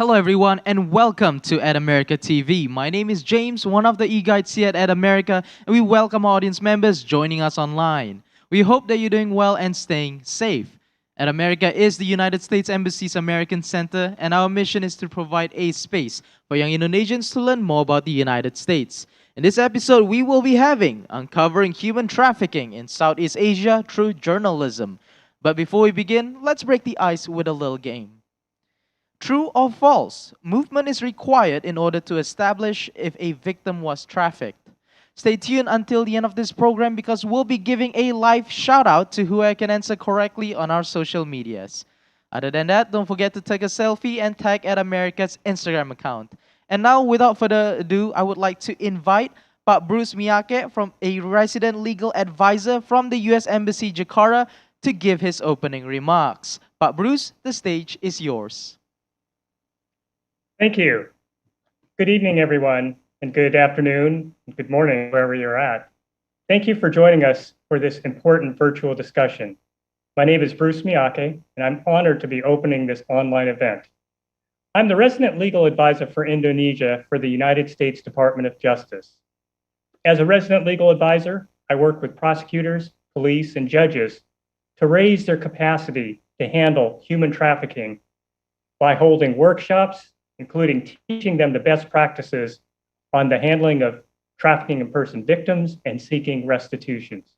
Hello, everyone, and welcome to Ed America TV. My name is James, one of the e-guides here at Ed America, and we welcome audience members joining us online. We hope that you're doing well and staying safe. Ed America is the United States Embassy's American Center, and our mission is to provide a space for young Indonesians to learn more about the United States. In this episode, we will be having Uncovering Human Trafficking in Southeast Asia Through Journalism. But before we begin, let's break the ice with a little game. True or false? Movement is required in order to establish if a victim was trafficked. Stay tuned until the end of this program because we'll be giving a live shout out to whoever can answer correctly on our social medias. Other than that, don't forget to take a selfie and tag at America's Instagram account. And now, without further ado, I would like to invite Pak Bruce Miyake, from a resident legal advisor from the U.S. Embassy Jakarta, to give his opening remarks. Pak Bruce, the stage is yours. Thank you. Good evening, everyone, and good afternoon, and good morning, wherever you're at. Thank you for joining us for this important virtual discussion. My name is Bruce Miyake, and I'm honored to be opening this online event. I'm the resident legal advisor for Indonesia for the United States Department of Justice. As a resident legal advisor, I work with prosecutors, police, and judges to raise their capacity to handle human trafficking by holding workshops, including teaching them the best practices on the handling of trafficking in person victims and seeking restitutions.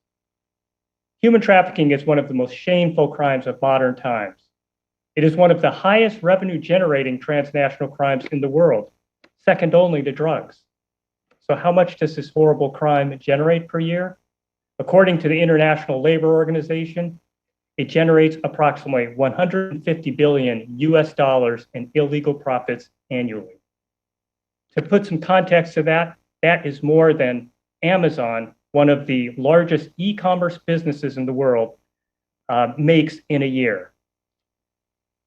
Human trafficking is one of the most shameful crimes of modern times. It is one of the highest revenue generating transnational crimes in the world, second only to drugs. So how much does this horrible crime generate per year? According to the International Labor Organization, it generates approximately 150 billion US dollars in illegal profits annually. To put some context to that, that is more than Amazon, one of the largest e-commerce businesses in the world, makes in a year.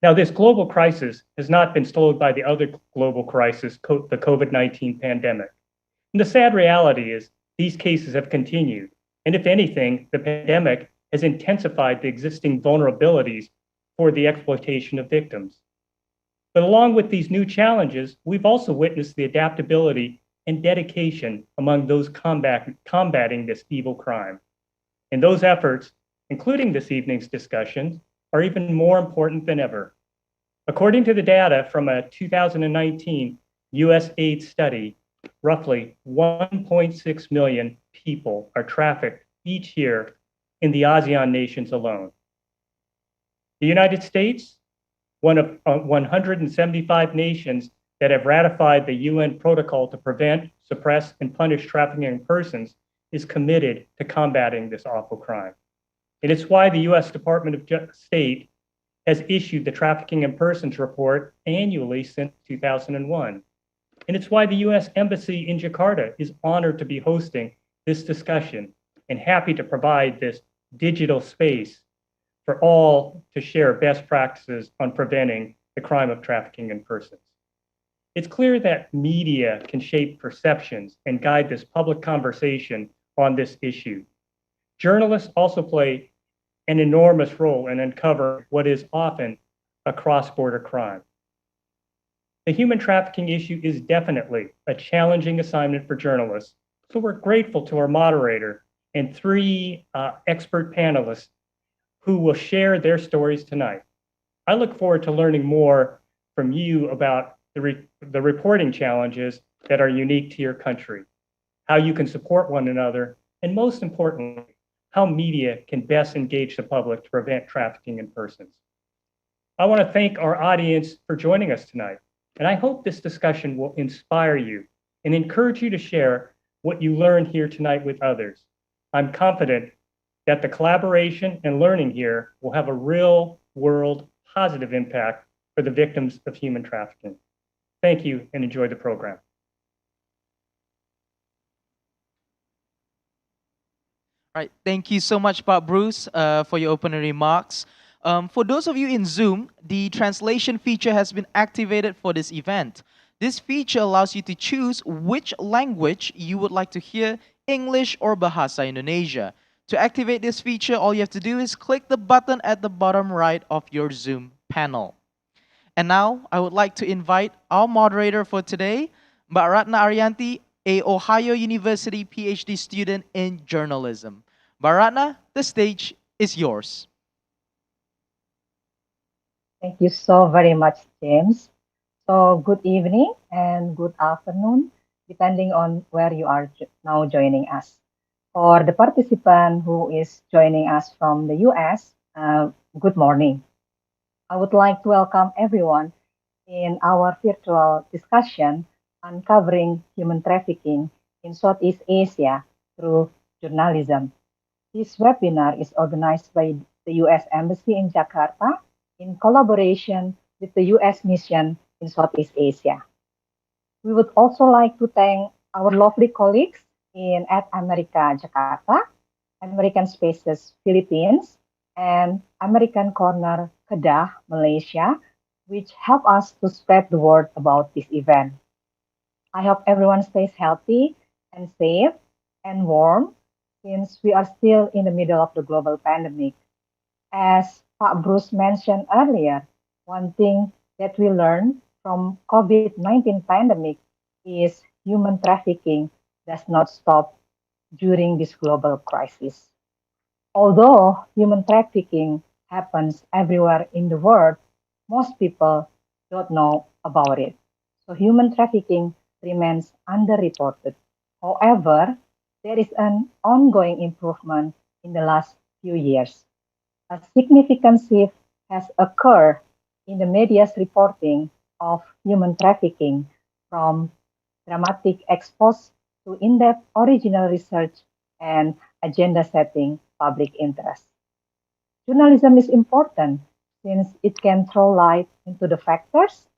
Now, this global crisis has not been slowed by the other global crisis, the COVID-19 pandemic. And the sad reality is these cases have continued. And if anything, the pandemic has intensified the existing vulnerabilities for the exploitation of victims. But along with these new challenges, we've also witnessed the adaptability and dedication among those combating this evil crime. And those efforts, including this evening's discussion, are even more important than ever. According to the data from a 2019 USAID study, roughly 1.6 million people are trafficked each year in the ASEAN nations alone. The United States, one of 175 nations that have ratified the UN protocol to prevent, suppress, and punish trafficking in persons, is committed to combating this awful crime. And it's why the US Department of State has issued the Trafficking in Persons report annually since 2001. And it's why the US Embassy in Jakarta is honored to be hosting this discussion and happy to provide this digital space for all to share best practices on preventing the crime of trafficking in persons. It's clear that media can shape perceptions and guide this public conversation on this issue. Journalists also play an enormous role in uncovering what is often a cross-border crime. The human trafficking issue is definitely a challenging assignment for journalists, so we're grateful to our moderator and three expert panelists who will share their stories tonight. I look forward to learning more from you about the reporting challenges that are unique to your country, how you can support one another, and most importantly, how media can best engage the public to prevent trafficking in persons. I want to thank our audience for joining us tonight, and I hope this discussion will inspire you and encourage you to share what you learned here tonight with others. I'm confident that the collaboration and learning here will have a real world positive impact for the victims of human trafficking. Thank you and enjoy the program. All right, thank you so much, Pak Bruce, for your opening remarks. For those of you in Zoom, the translation feature has been activated for this event. This feature allows you to choose which language you would like to hear, English or Bahasa Indonesia. To activate this feature, all you have to do is click the button at the bottom right of your Zoom panel. And now I would like to invite our moderator for today, Mbak Ratna Arianti, a Ohio University PhD student in journalism. Mbak Ratna, the stage is yours. Thank you so very much, James. So, good evening and good afternoon, depending on where you are now joining us. For the participant who is joining us from the US, good morning. I would like to welcome everyone in our virtual discussion uncovering human trafficking in Southeast Asia through journalism. This webinar is organized by the U.S. Embassy in Jakarta in collaboration with the U.S. Mission in Southeast Asia. We would also like to thank our lovely colleagues in at America Jakarta, American Spaces Philippines, and American Corner Kedah, Malaysia, which help us to spread the word about this event. I hope everyone stays healthy and safe and warm since we are still in the middle of the global pandemic. As Pak Bruce mentioned earlier, one thing that we learned from COVID-19 pandemic is human trafficking does not stop during this global crisis. Although human trafficking happens everywhere in the world, most people don't know about it. So human trafficking remains underreported. However, there is an ongoing improvement in the last few years. A significant shift has occurred in the media's reporting of human trafficking from dramatic expose to in-depth original research and agenda-setting public interest. Journalism is important since it can throw light into the factors,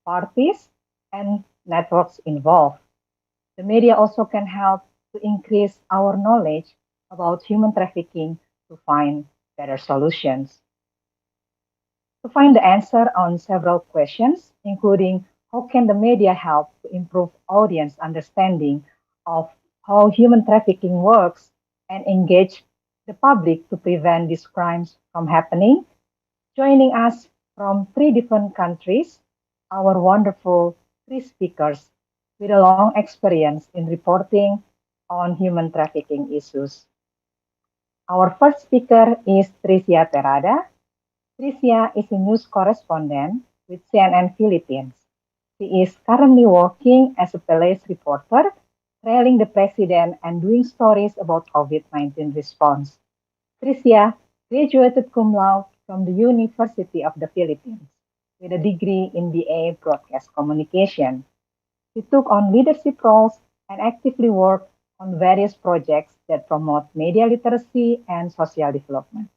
parties, and networks involved. The media also can help to increase our knowledge about human trafficking to find better solutions. To find the answer on several questions, including how can the media help to improve audience understanding of how human trafficking works and engage the public to prevent these crimes from happening, joining us from three different countries, our wonderful three speakers with a long experience in reporting on human trafficking issues. Our first speaker is Tricia Terrada. Tricia is a news correspondent with CNN Philippines. She is currently working as a police reporter, trailing the president and doing stories about COVID-19 response. Tricia graduated cum laude from the University of the Philippines with a degree in BA Broadcast Communication. She took on leadership roles and actively worked on various projects that promote media literacy and social development.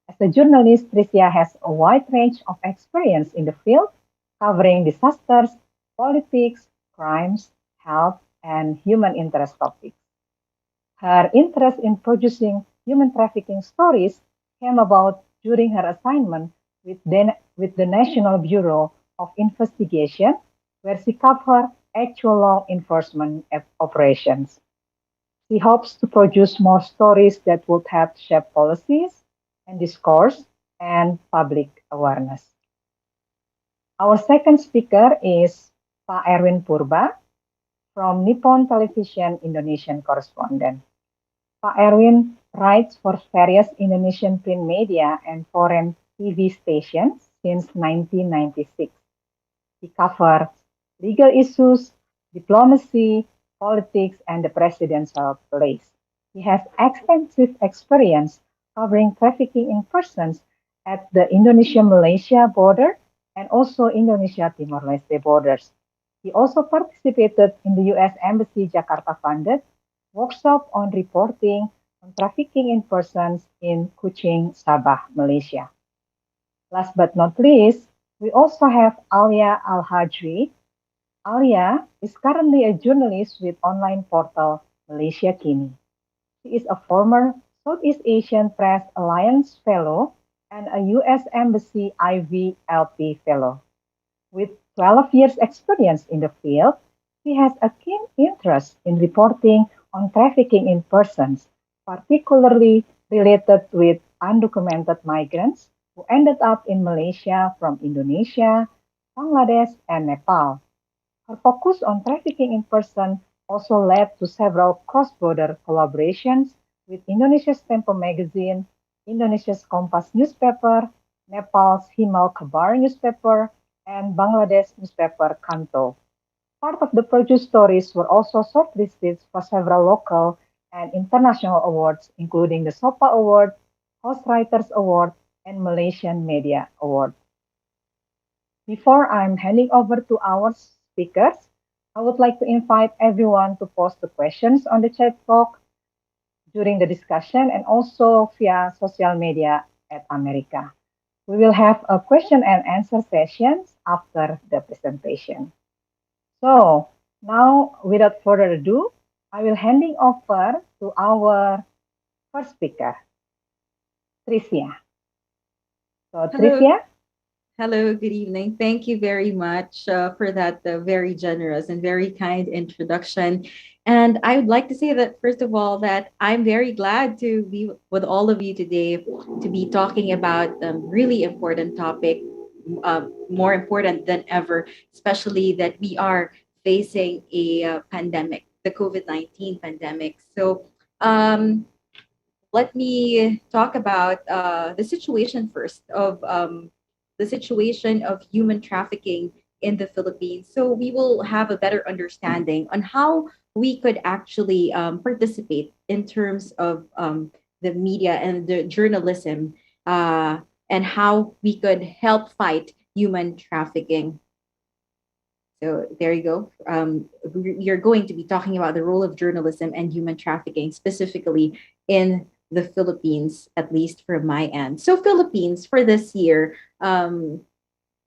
As a journalist, Tricia has a wide range of experience in the field, covering disasters, politics, crimes, health, and human interest topics. Her interest in producing human trafficking stories came about during her assignment with the National Bureau of Investigation, where she covered actual law enforcement operations. She hopes to produce more stories that would help shape policies and discourse and public awareness. Our second speaker is Pak Erwin Purba from Nippon Television Indonesian correspondent. Pak Erwin writes for various Indonesian print media and foreign TV stations since 1996. He covers legal issues, diplomacy, politics, and the presidential race. He has extensive experience covering trafficking in persons at the Indonesia-Malaysia border and also Indonesia-Timor-Leste borders. He also participated in the U.S. Embassy Jakarta-funded workshop on reporting on trafficking in persons in Kuching, Sabah, Malaysia. Last but not least, we also have Alia Al-Hajri. Alia is currently a journalist with online portal Malaysia Kini. She is a former Southeast Asian Press Alliance Fellow and a U.S. Embassy IVLP Fellow. With 12 years experience in the field, she has a keen interest in reporting on trafficking in persons, particularly related with undocumented migrants who ended up in Malaysia from Indonesia, Bangladesh, and Nepal. Her focus on trafficking in person also led to several cross-border collaborations with Indonesia's Tempo magazine, Indonesia's Kompas newspaper, Nepal's Himal Kabar newspaper, and Bangladesh newspaper Kanto. Part of the produced stories were also shortlisted for several local and international awards, including the SOPA Award, Host Writers Award, and Malaysian Media Award. Before I'm handing over to our speakers, I would like to invite everyone to post the questions on the chat box during the discussion and also via social media at America. We will have a question and answer sessions after the presentation. So now, without further ado, I will handing over to our first speaker, Tricia. So Hello. Tricia, Hello, good evening. Thank you very much for that very generous and very kind introduction. And I would like to say that, first of all, that I'm very glad to be with all of you today to be talking about a really important topic, more important than ever, especially that we are facing a pandemic, the COVID-19 pandemic. So, um, let me talk about the situation first of the situation of human trafficking in the Philippines. So we will have a better understanding on how we could actually participate in terms of the media and the journalism, uh, and how we could help fight human trafficking. So there you go. You're going to be talking about the role of journalism and human trafficking, specifically in the Philippines, at least from my end. So Philippines for this year,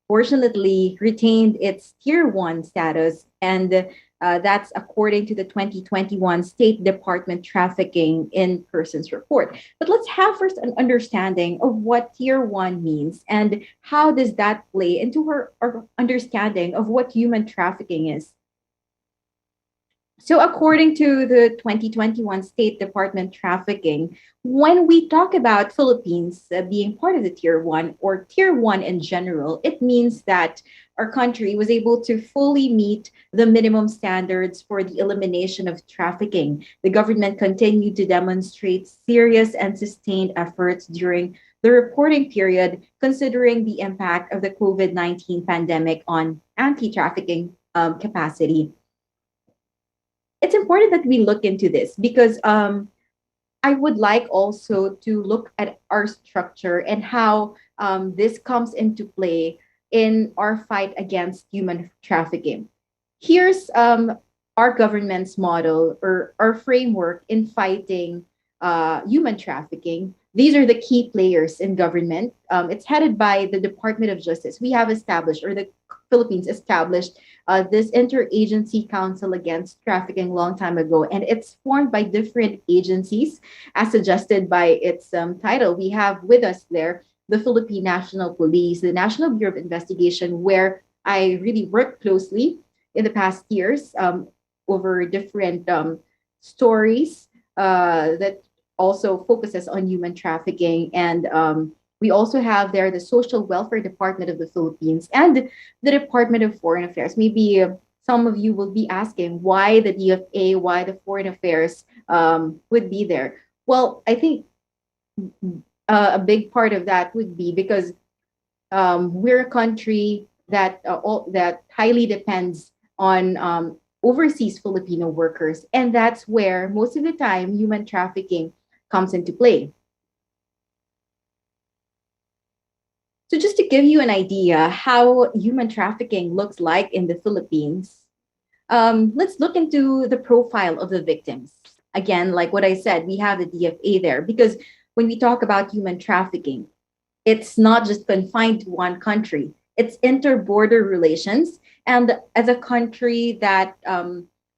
fortunately retained its tier one status, and that's according to the 2021 State Department Trafficking in Persons report. But let's have first an understanding of what tier one means and how does that play into our understanding of what human trafficking is. So, according to the 2021 State Department trafficking, when we talk about Philippines being part of the tier one or tier one in general, it means that our country was able to fully meet the minimum standards for the elimination of trafficking. The government continued to demonstrate serious and sustained efforts during the reporting period, considering the impact of the COVID-19 pandemic on anti trafficking capacity. It's important that we look into this because I would like also to look at our structure and how this comes into play in our fight against human trafficking. Here's our government's model or our framework in fighting human trafficking. These are the key players in government. It's headed by the Department of Justice. We have established, or the Philippines established, this interagency council against trafficking long time ago, and it's formed by different agencies, as suggested by its title. We have with us there the Philippine National Police, the National Bureau of Investigation, where I really worked closely in the past years over different stories that also focuses on human trafficking. And we also have there the Social Welfare Department of the Philippines and the Department of Foreign Affairs. Maybe some of you will be asking why the DFA, why the Foreign Affairs would be there. Well, I think a big part of that would be because we're a country that that highly depends on overseas Filipino workers, and that's where most of the time human trafficking comes into play. So just to give you an idea how human trafficking looks like in the Philippines, let's look into the profile of the victims. Again, like what I said, we have the DFA there because when we talk about human trafficking, it's not just confined to one country. It's inter-border relations. And as a country that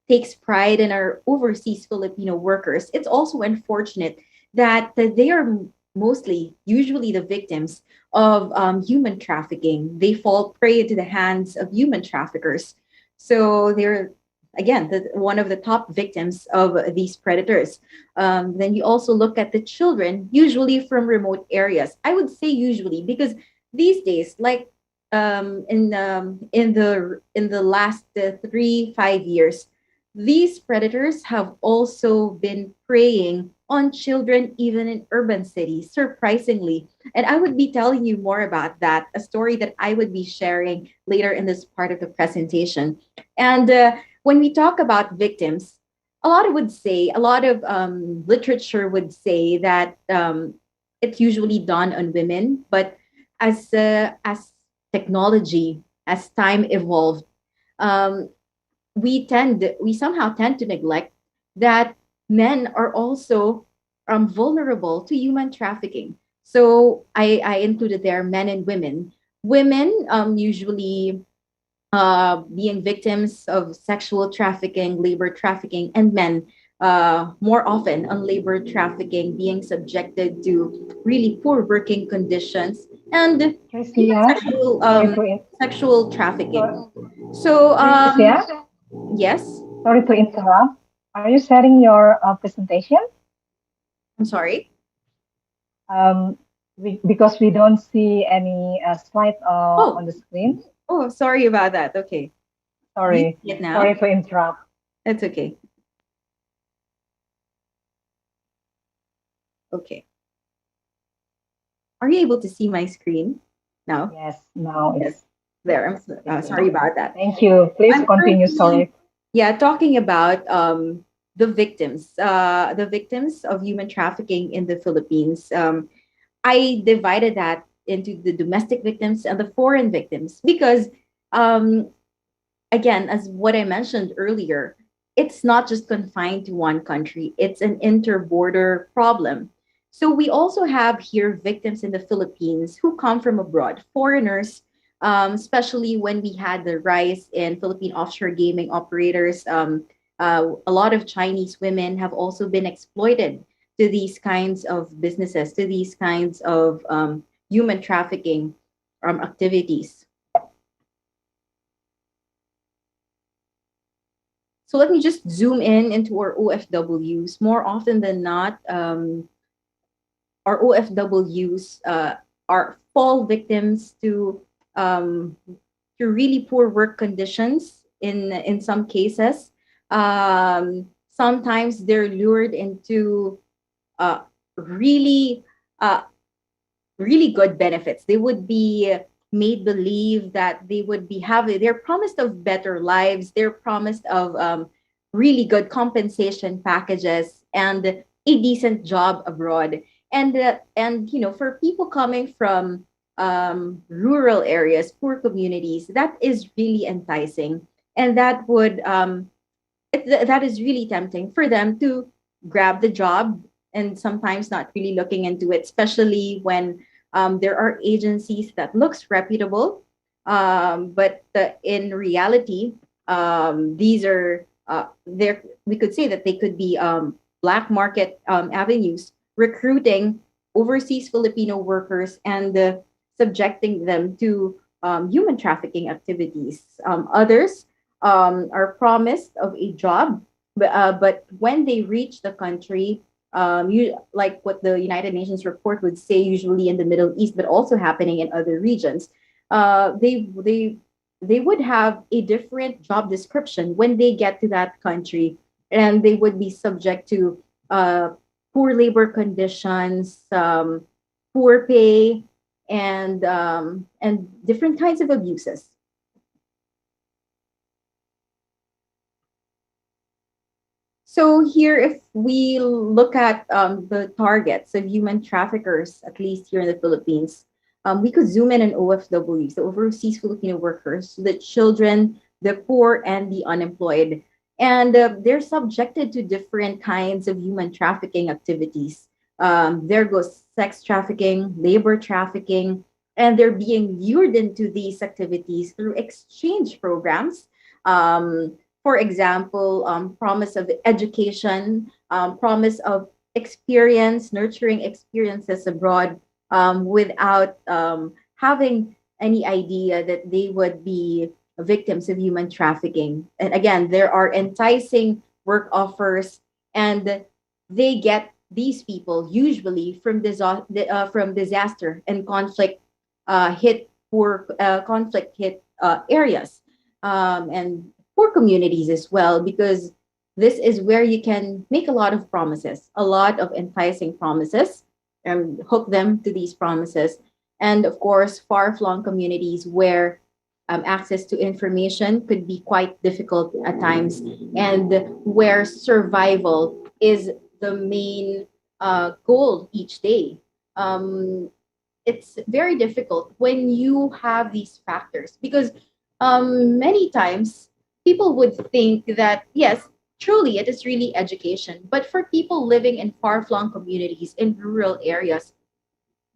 takes pride in our overseas Filipino workers, it's also unfortunate that they are mostly, usually the victims of human trafficking. They fall prey into the hands of human traffickers. So they're, again, one of the top victims of these predators. Then you also look at the children, usually from remote areas. I would say usually because these days, like in the last 3-5 years, these predators have also been preying on children even in urban cities, surprisingly. And I would be telling you more about that, a story that I would be sharing later in this part of the presentation. And when we talk about victims, a lot of literature would say that it's usually done on women, but as technology, as time evolved, um, we somehow tend to neglect that men are also vulnerable to human trafficking. So I included there men and women. Women usually being victims of sexual trafficking, labor trafficking, and men more often on labor trafficking, being subjected to really poor working conditions and even Tricia, sorry to in- sexual so, trafficking. So, Tricia, yes, sorry to interrupt. Are you sharing your presentation? I'm sorry. Um, because we don't see any slide on Oh, the screen. oh, sorry about that. Okay. Do you Sorry, see it now? sorry to interrupt. That's okay. Okay. Are you able to see my screen now? Yes, now Yes. it's There. Sorry visible. about that. Thank you. Please I'm continue. currently, Sorry. yeah, talking about the victims of human trafficking in the Philippines. I divided that into the domestic victims and the foreign victims because, um, again, as what I mentioned earlier, it's not just confined to one country, it's an inter-border problem. So we also have here victims in the Philippines who come from abroad, foreigners, especially when we had the rise in Philippine offshore gaming operators. A lot of Chinese women have also been exploited to these kinds of businesses, to these kinds of human trafficking activities. So let me just zoom in into our OFWs. More often than not, our OFWs are fall victims um, to really poor work conditions in some cases. Sometimes they're lured into uh, really uh, really good benefits. They would be made believe that they would be having, they're promised of better lives, they're promised of really good compensation packages and a decent job abroad. And for people coming from rural areas, poor communities, that is really enticing, and that is really tempting for them to grab the job and sometimes not really looking into it, especially when there are agencies that looks reputable, but in reality, these are there. We could say that they could be black market avenues recruiting overseas Filipino workers and subjecting them to human trafficking activities. Others are promised of a job, but when they reach the country, like what the United Nations report would say, usually in the Middle East, but also happening in other regions, they would have a different job description when they get to that country, and they would be subject to uh, poor labor conditions, poor pay, and different kinds of abuses. So here, if we look at the targets of human traffickers, at least here in the Philippines, we could zoom in on OFWs, the overseas Filipino workers, the children, the poor, and the unemployed. And they're subjected to different kinds of human trafficking activities. There goes sex trafficking, labor trafficking, and they're being lured into these activities through exchange programs. For example, promise of education, promise of experience, nurturing experiences abroad, without having any idea that they would be victims of human trafficking. And again, there are enticing work offers, and they get these people usually from disaster and conflict hit poor conflict hit areas, and poor communities as well, because this is where you can make a lot of promises, a lot of enticing promises, and hook them to these promises. And of course, far flung communities where access to information could be quite difficult at times, and where survival is the main goal each day. Um, it's very difficult when you have these factors, because many times people would think that yes, truly it is really education, but for people living in far-flung communities in rural areas,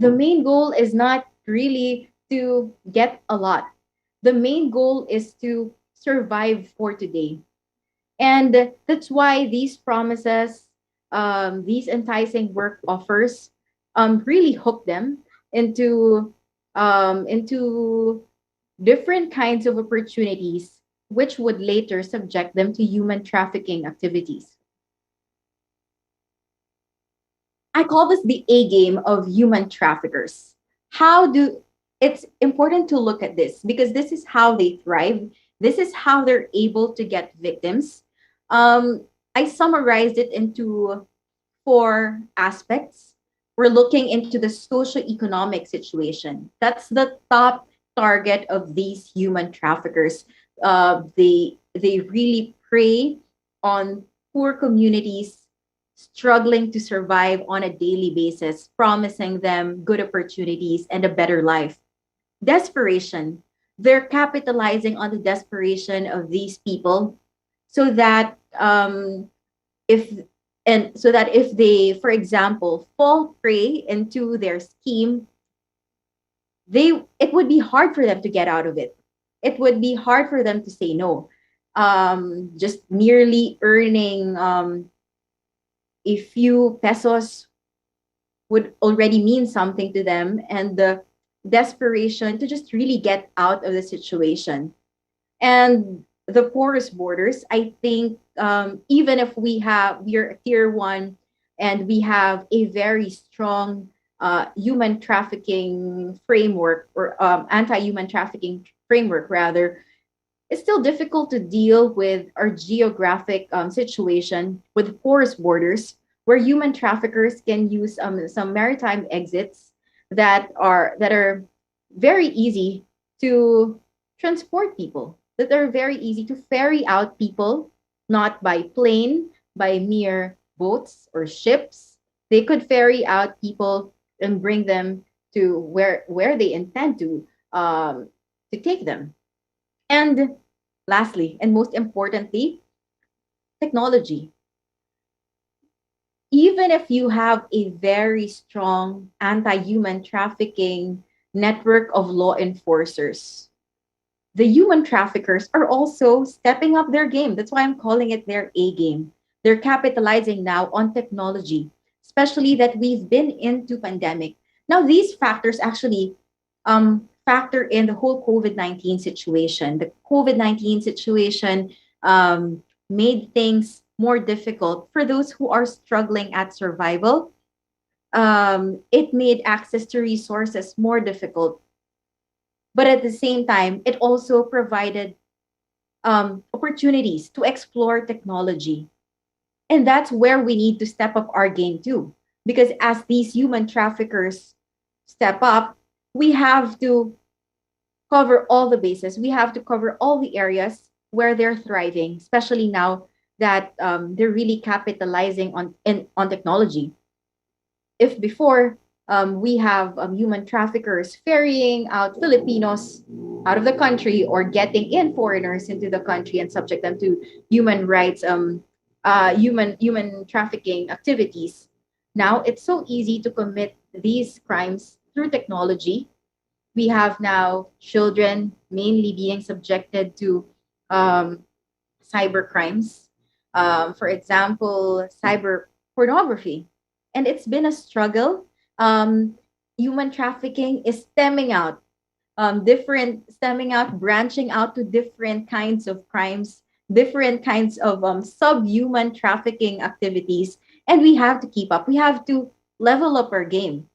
the main goal is not really to get a lot. The main goal is to survive for today. And that's why these promises, these enticing work offers, really hook them into different kinds of opportunities, which would later subject them to human trafficking activities. I call this the A game of human traffickers. How do It's important to look at this because this is how they thrive. This is how they're able to get victims. I summarized it into four aspects. We're looking into the socioeconomic situation. That's the top target of these human traffickers. They really prey on poor communities struggling to survive on a daily basis, promising them good opportunities and a better life. Desperation. They're capitalizing on the desperation of these people so that if so that if they, for example, fall prey into their scheme, it would be hard for them to get out of it. It would be hard for them to say no. Just merely earning a few pesos would already mean something to them, and the desperation to just really get out of the situation. And the poorest borders, I think, even if we're a tier one and we have a very strong human trafficking framework, or anti-human trafficking framework rather, it's still difficult to deal with our geographic situation with porous borders, where human traffickers can use some maritime exits that are very easy to transport people, that are very easy to ferry out people, not by plane, by mere boats or ships. They could ferry out people and bring them to where they intend to take them. And lastly, and most importantly, technology. Even if you have a very strong anti-human trafficking network of law enforcers, the human traffickers are also stepping up their game. That's why I'm calling it their A game. They're capitalizing now on technology, especially that we've been into pandemic. Now, these factors actually factor in the whole COVID-19 situation. The COVID-19 situation made things more difficult for those who are struggling at survival. It made access to resources more difficult, but at the same time, it also provided opportunities to explore technology. And that's where we need to step up our game too. Because as these human traffickers step up, we have to cover all the bases. We have to cover all the areas where they're thriving, especially now that they're really capitalizing on technology. If before we have human traffickers ferrying out Filipinos out of the country, or getting in foreigners into the country and subject them to human rights, human trafficking activities. Now it's so easy to commit these crimes through technology. We have now children mainly being subjected to um, cyber crimes, for example, cyber pornography. And it's been a struggle. Um, Human trafficking is stemming out, branching out to different kinds of crimes, different kinds of subhuman trafficking activities. And we have to keep up. We have to level up our game.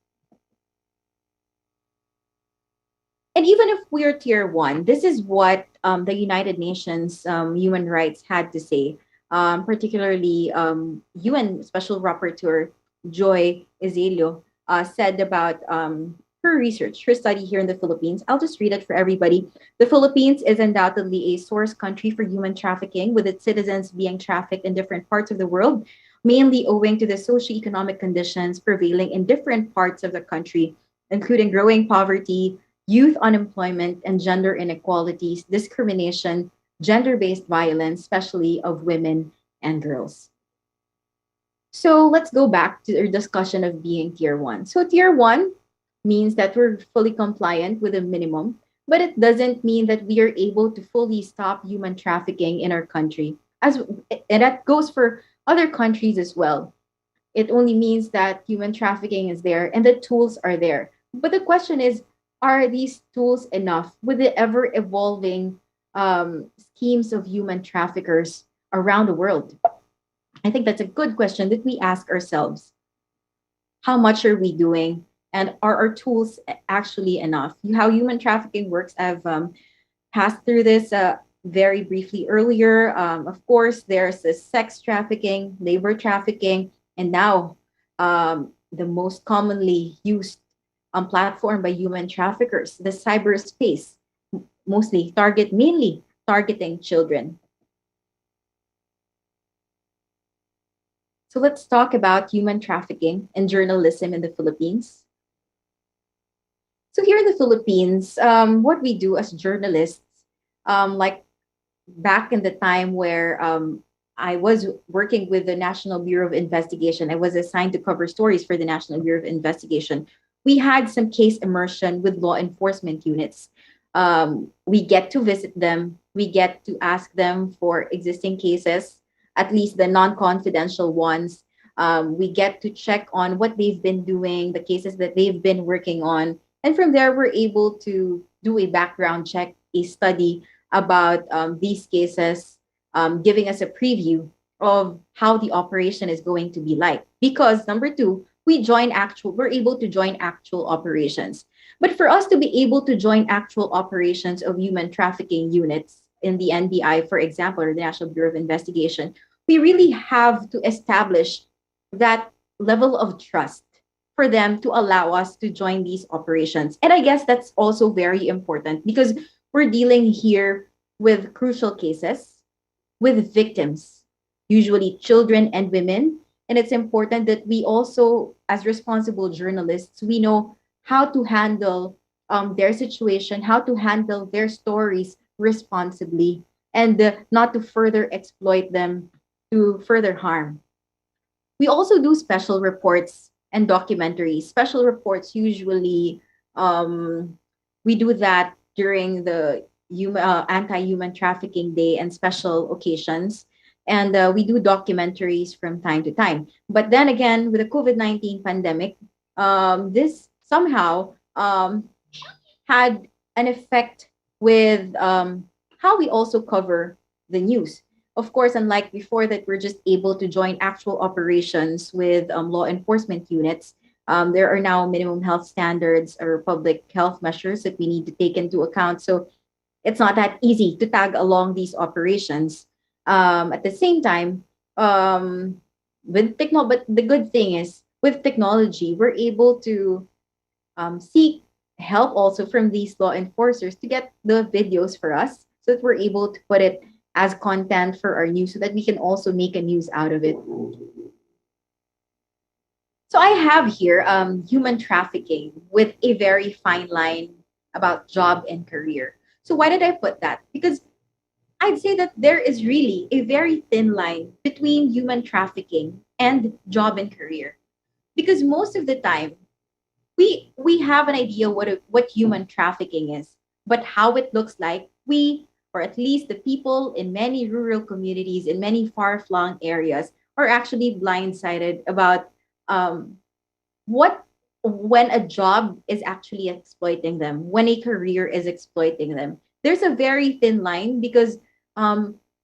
And even if we're tier one, this is what the United Nations human rights had to say, particularly UN Special Rapporteur Joy Ezelio said about her research, her study here in the Philippines. I'll just read it for everybody. The Philippines is undoubtedly a source country for human trafficking, with its citizens being trafficked in different parts of the world, mainly owing to the socioeconomic conditions prevailing in different parts of the country, including growing poverty, youth unemployment, and gender inequalities, discrimination, gender based violence, especially of women and girls. So let's go back to our discussion of being tier one. So, tier one means that we're fully compliant with a minimum, but it doesn't mean that we are able to fully stop human trafficking in our country. And that goes for other countries as well. It only means that human trafficking is there and the tools are there. But the question is, are these tools enough with the ever evolving schemes of human traffickers around the world? I think that's a good question that we ask ourselves. How much are we doing? And are our tools actually enough? How human trafficking works, I've passed through this very briefly earlier. Of course, there's the sex trafficking, labor trafficking, and now the most commonly used platform by human traffickers, the cyberspace, mainly targeting children. So let's talk about human trafficking and journalism in the Philippines. So here in the Philippines, what we do as journalists, like back in the time where I was working with the National Bureau of Investigation, I was assigned to cover stories for the National Bureau of Investigation. We had some case immersion with law enforcement units. We get to visit them. We get to ask them for existing cases, at least the non-confidential ones. We get to check on what they've been doing, the cases that they've been working on. And from there, we're able to do a background check, a study about these cases, giving us a preview of how the operation is going to be like. Because number two, we're able to join actual operations. But for us to be able to join actual operations of human trafficking units in the NBI, for example, or the National Bureau of Investigation, we really have to establish that level of trust for them to allow us to join these operations. And I guess that's also very important because we're dealing here with crucial cases, with victims, usually children and women. And it's important that we also, as responsible journalists, we know how to handle their situation, how to handle their stories responsibly, and not to further exploit them to further harm. We also do special reports and documentaries. Special reports usually we do that during the anti-human trafficking day and special occasions. And we do documentaries from time to time. But then again, with the COVID-19 pandemic, this somehow had an effect with how we also cover the news. Of course, unlike before that we're just able to join actual operations with law enforcement units, there are now minimum health standards or public health measures that we need to take into account. So it's not that easy to tag along these operations. At the same time, but the good thing is with technology, we're able to seek help also from these law enforcers to get the videos for us so that we're able to put it as content for our news so that we can also make a news out of it. So I have here human trafficking with a very fine line about job and career. So why did I put that? Because I'd say that there is really a very thin line between human trafficking and job and career. Because most of the time, we have an idea what human trafficking is, but how it looks like, or at least the people in many rural communities, in many far-flung areas, are actually blindsided about what when a job is actually exploiting them, when a career is exploiting them. There's a very thin line because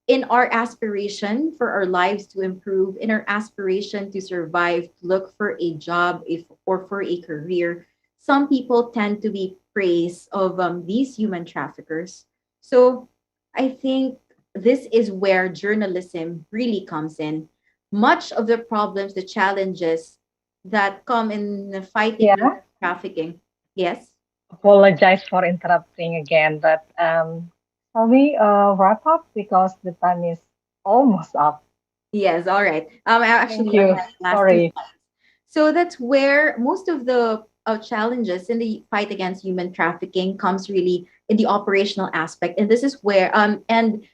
in our aspiration for our lives to improve, in our aspiration to survive, to look for a job or for a career, some people tend to be praise of these human traffickers. So I think this is where journalism really comes in. Much of the problems, the challenges that come in fighting Yeah, human trafficking. Yes. apologize for interrupting again, but shall we wrap up because the time is almost up? Yes, all right. Thank Actually, on you. my last two Sorry. slides. So that's where most of the challenges in the fight against human trafficking comes really in the operational aspect, and this is where and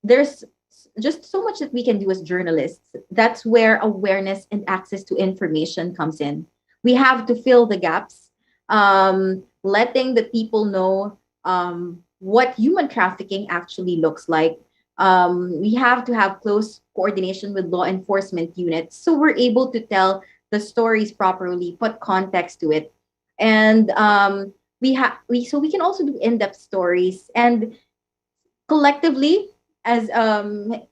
there's just so much that we can do as journalists. That's where awareness and access to information comes in. We have to fill the gaps, letting the people know what human trafficking actually looks like. We have to have close coordination with law enforcement units so we're able to tell the stories properly, put context to it, and we can also do in-depth stories and collectively as to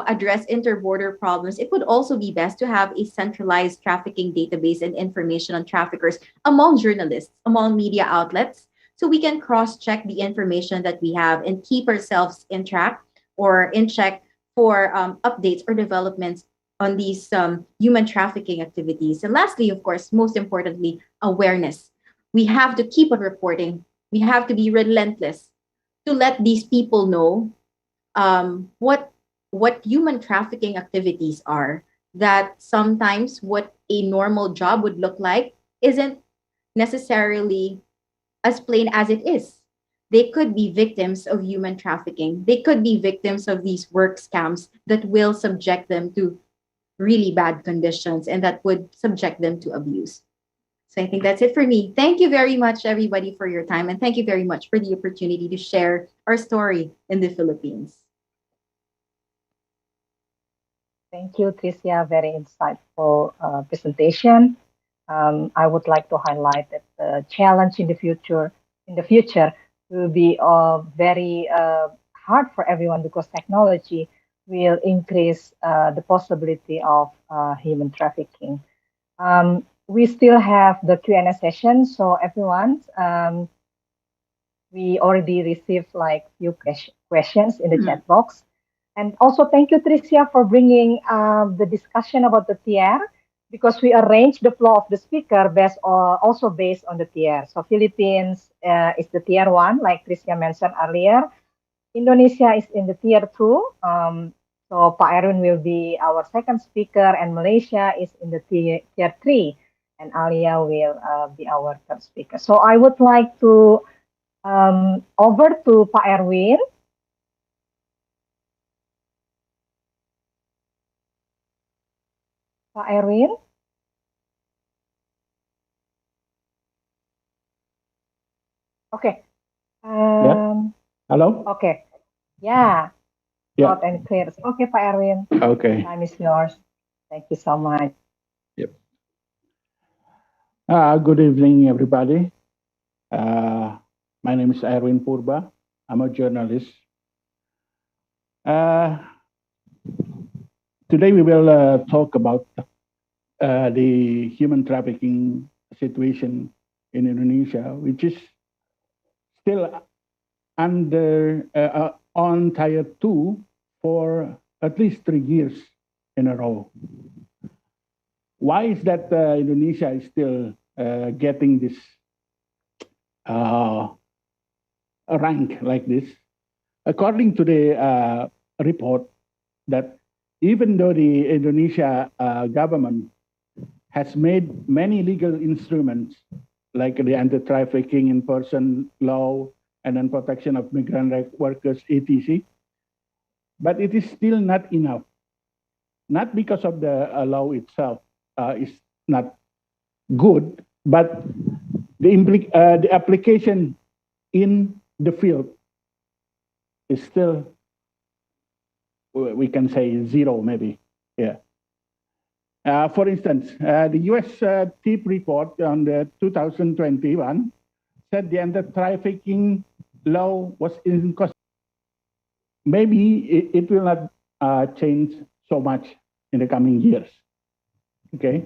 address interborder problems. It would also be best to have a centralized trafficking database and information on traffickers among journalists, among media outlets, so we can cross-check the information that we have and keep ourselves in track or in check for updates or developments on these human trafficking activities. And lastly, of course, most importantly, awareness. We have to keep on reporting. We have to be relentless to let these people know what human trafficking activities are. That sometimes what a normal job would look like isn't necessarily as plain as it is. They could be victims of human trafficking. They could be victims of these work scams that will subject them to really bad conditions and that would subject them to abuse. So I think that's it for me. Thank you very much, everybody, for your time. And thank you very much for the opportunity to share our story in the Philippines. Thank you, Tricia. Very insightful presentation. I would like to highlight that the challenge in the future will be very hard for everyone because technology will increase the possibility of human trafficking. We still have the Q&A session, so everyone, we already received like few questions in the Mhm. chat box. And also thank you, Tricia, for bringing the discussion about the tier because we arranged the flow of the speaker based on the tier. So Philippines is the tier one, like Tricia mentioned earlier. Indonesia is in the tier two. So Pak Erwin will be our second speaker, and Malaysia is in the tier three, and Alia will be our third speaker. So I would like to over to Pak Erwin. Pak Erwin. Okay. Yeah. Hello? Okay. Yeah. Yeah. Loud and clear. Okay, Pak Erwin. Okay. Time is yours. Thank you so much. Yep. Good evening, everybody. My name is Erwin Purba. I'm a journalist. Today we will talk about the human trafficking situation in Indonesia, which is still under on tier 2 for at least 3 years in a row. Why is that Indonesia is still getting this rank like this? According to the report, that even though the Indonesia government has made many legal instruments like the anti-trafficking in person law and then protection of migrant workers, etc., but it is still not enough. Not because of the law itself is not good, but the application in the field is still, we can say, zero, maybe. Yeah. For instance, the U.S. TIP report on the 2021 said the anti-trafficking law was inconstitutional. Maybe it will not change so much in the coming years. Okay.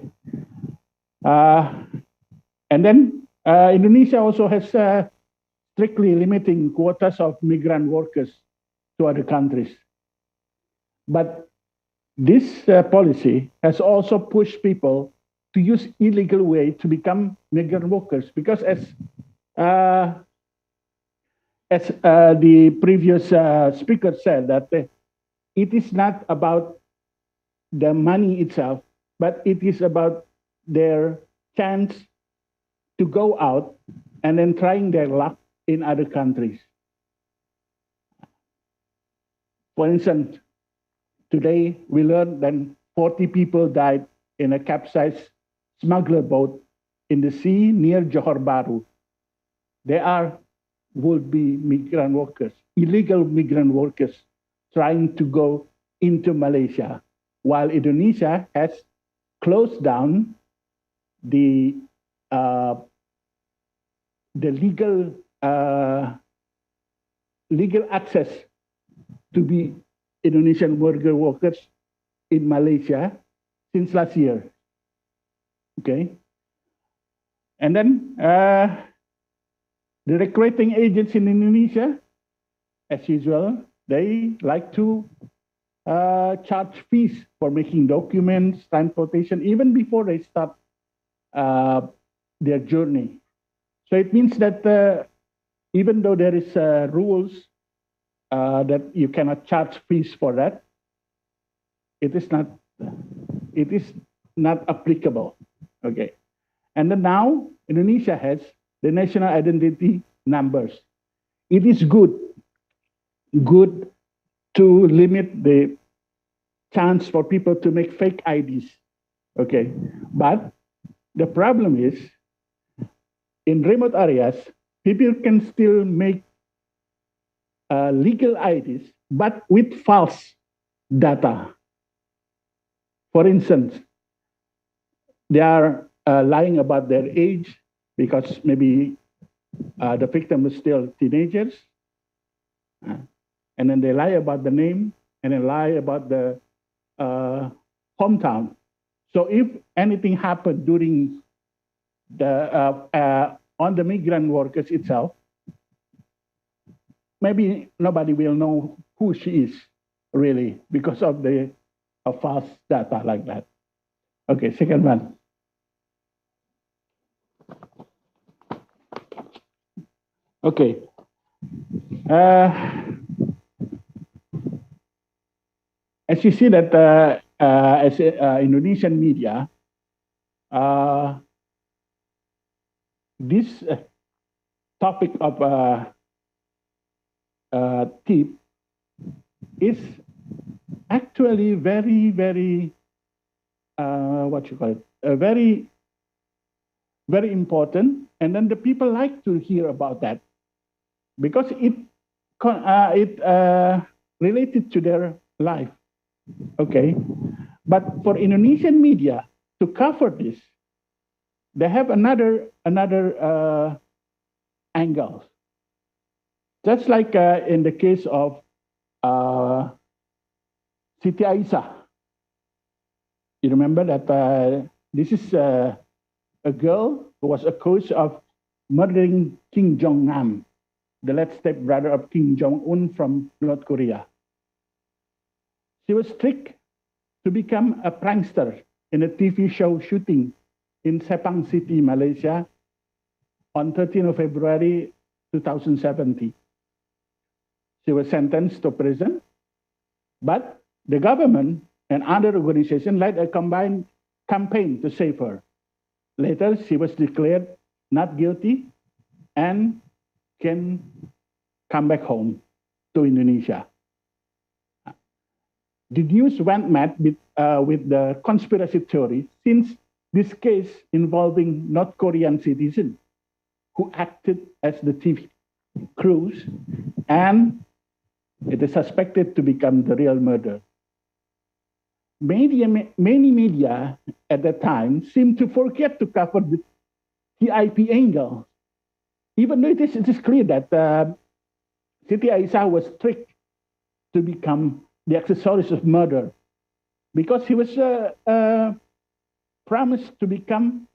And then Indonesia also has strictly limiting quotas of migrant workers to other countries. But this policy has also pushed people to use illegal way to become migrant workers, because as the previous speaker said, that it is not about the money itself, but it is about their chance to go out and then trying their luck in other countries. For instance, today we learned that 40 people died in a capsized smuggler boat in the sea near Johor Bahru. They would be migrant workers, illegal migrant workers trying to go into Malaysia, while Indonesia has closed down the legal access to be Indonesian workers in Malaysia since last year. Okay, and then the recruiting agents in Indonesia, as usual, they like to charge fees for making documents, transportation, even before they start their journey. So it means that even though there is rules that you cannot charge fees for that, it is not applicable. Okay, and then now Indonesia has the national identity numbers. It is good to limit the chance for people to make fake IDs. Okay, but the problem is, in remote areas, people can still make legal IDs, but with false data. For instance, they are lying about their age because maybe the victim is still teenagers, and then they lie about the name, and then lie about the hometown. So if anything happened during on the migrant workers itself, maybe nobody will know who she is really because of the false data like that. Okay, second one. Okay. As you see that as Indonesian media, this topic of tip is actually very, very, what you call it, very, very important. And then the people like to hear about that because it related to their life. Okay, but for Indonesian media to cover this, they have another angle. Just like in the case of Siti Aisyah. You remember that this is a girl who was accused of murdering Kim Jong-nam, the late stepbrother of Kim Jong-un from North Korea. She was tricked to become a prankster in a TV show shooting in Sepang City, Malaysia on 13th of February 2017. She was sentenced to prison, but the government and other organizations led a combined campaign to save her. Later, she was declared not guilty and can come back home to Indonesia. The news went mad with the conspiracy theory since this case involving North Korean citizens who acted as the TV crews, and it is suspected to become the real murder. Many media at that time seemed to forget to cover the TIP angle, even though it is clear that Siti Aisyah was tricked to become the accessories of murder because he was promised to become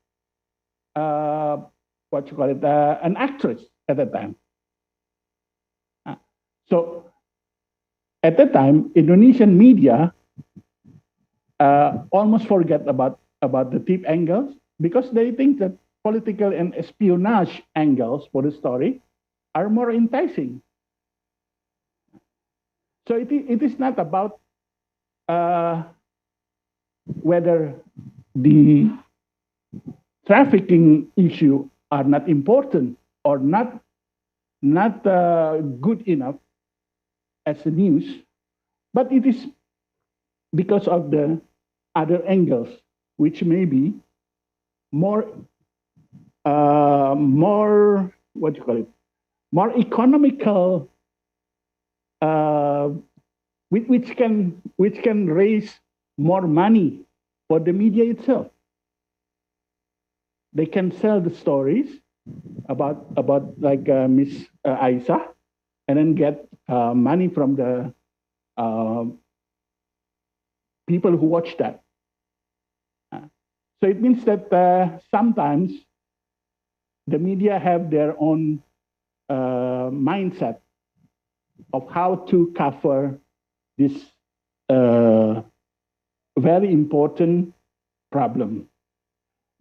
an actress at the time. So at that time, Indonesian media almost forget about the tip angles because they think that political and espionage angles for the story are more enticing. So it is not about whether the trafficking issue are not important or not good enough as a news, but it is because of the other angles, which may be more what you call it, more economical, which can raise more money for the media itself. They can sell the stories about like Miss Aisa, and then get money from the people who watch that. So it means that sometimes the media have their own mindset of how to cover this very important problem,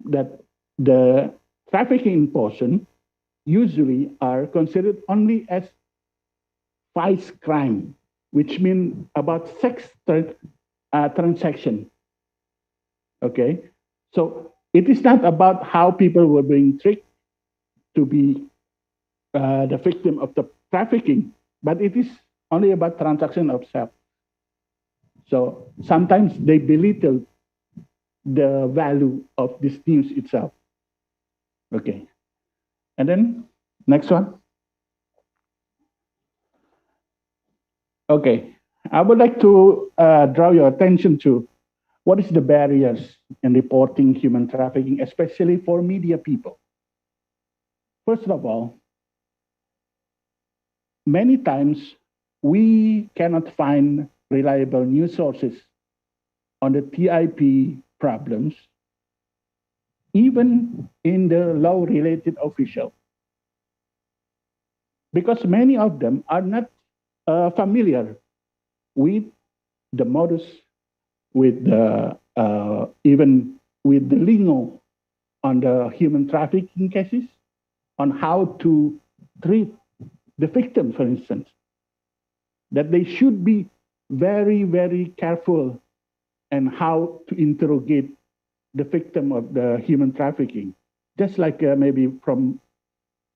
that the trafficking portion usually are considered only as vice crime, which means about sex transaction. Okay, so it is not about how people were being tricked to be the victim of the trafficking, but it is only about transaction of sex. So sometimes they belittle the value of this news itself. Okay, and then next one. Okay, I would like to draw your attention to what is the barriers in reporting human trafficking, especially for media people. First of all, many times we cannot find reliable news sources on the TIP problems, even in the law-related official, because many of them are not familiar with the modus, with the even with the lingo on the human trafficking cases, on how to treat the victim, for instance, that they should be very, very careful and how to interrogate the victim of the human trafficking, just like maybe from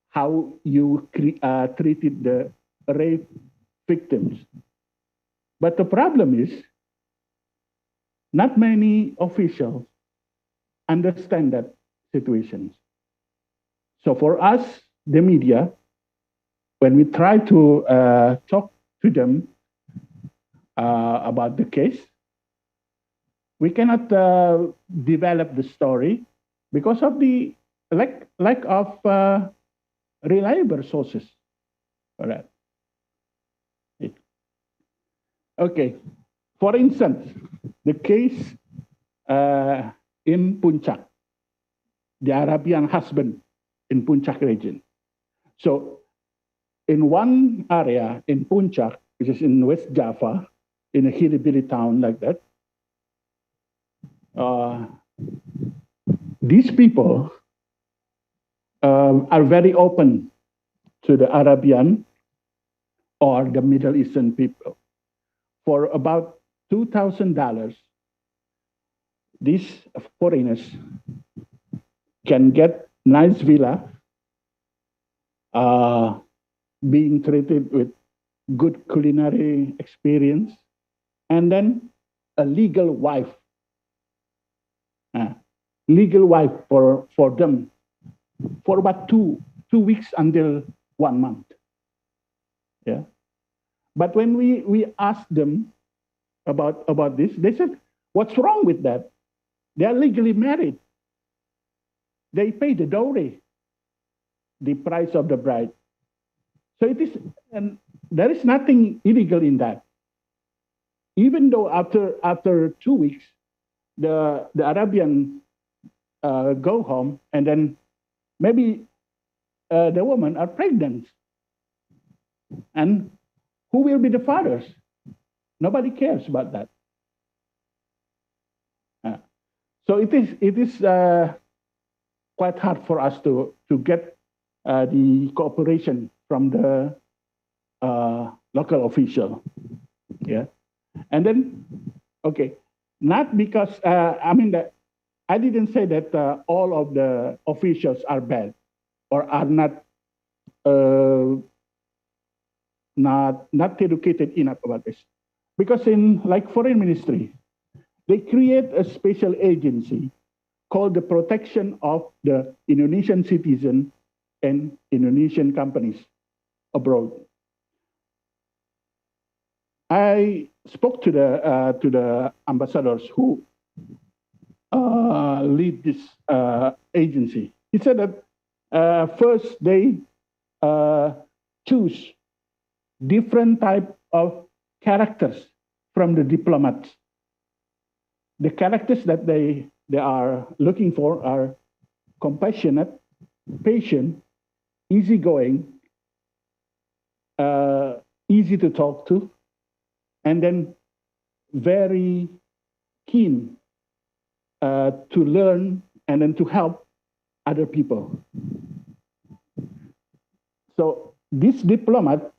how you treated the rape victims. But the problem is, not many officials understand that situations. So for us, the media, when we try to talk to them about the case, we cannot develop the story because of the lack of reliable sources. All right. Okay. For instance, the case in Puncak, the Arabian husband in Puncak region. So in one area in Puncak, which is in West Java, in a hillbilly town like that, these people are very open to the Arabian or the Middle Eastern people. For about $2,000, these foreigners can get nice villa, being treated with good culinary experience, and then a legal wife for them for about two weeks until 1 month. Yeah. But when we asked them about this, they said, what's wrong with that? They are legally married. They pay the dowry, the price of the bride. So it is, and there is nothing illegal in that. Even though after 2 weeks, the Arabian go home, and then maybe the women are pregnant. And who will be the fathers? Nobody cares about that. So it is quite hard for us to get the cooperation from the local official. Yeah, and then okay, not because I mean that I didn't say that all of the officials are bad or are not educated enough about this, because in like foreign ministry, they create a special agency called the Protection of the Indonesian Citizen and Indonesian Companies Abroad. I spoke to the ambassadors who lead this agency. He said that first they choose different type of characters from the diplomats. The characters that they are looking for are compassionate, patient, easygoing, easy to talk to, and then very keen to learn and then to help other people. So this diplomat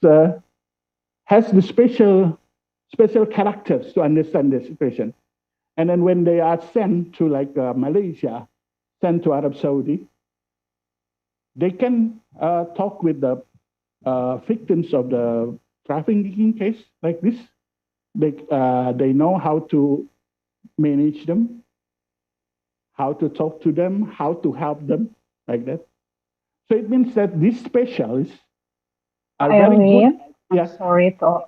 has the special characters to understand the situation. And then when they are sent to like Malaysia, sent to Arab Saudi, they can talk with the victims of the trafficking case like this. They know how to manage them, how to talk to them, how to help them like that. So it means that these specialists are very good. Yeah. Sorry to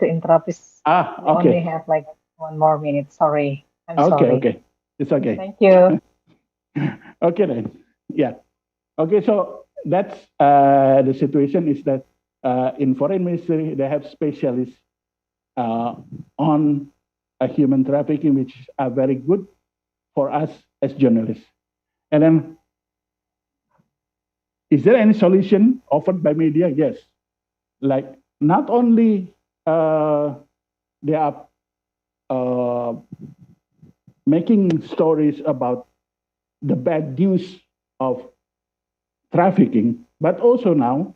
interrupt. We Okay. only have like 1 more minute. Sorry. I'm sorry. Okay. It's okay. Thank you. Okay then. Yeah. Okay, so that's the situation is that in foreign ministry, they have specialists on human trafficking, which are very good for us as journalists. And then, is there any solution offered by media? Yes. Like not only they are making stories about the bad news of trafficking, but also now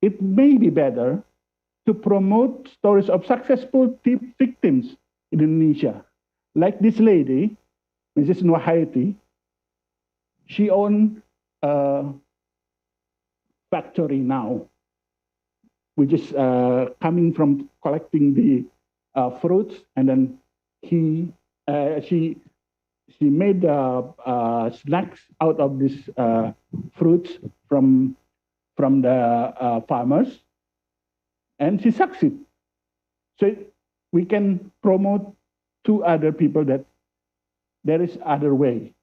it may be better to promote stories of successful victims in Indonesia. Like this lady, Mrs. Nuhaiti, she owned a factory now, which is coming from collecting the fruits, and then she made snacks out of these fruits from the farmers, and she succeeded. So we can promote to other people that there is other way,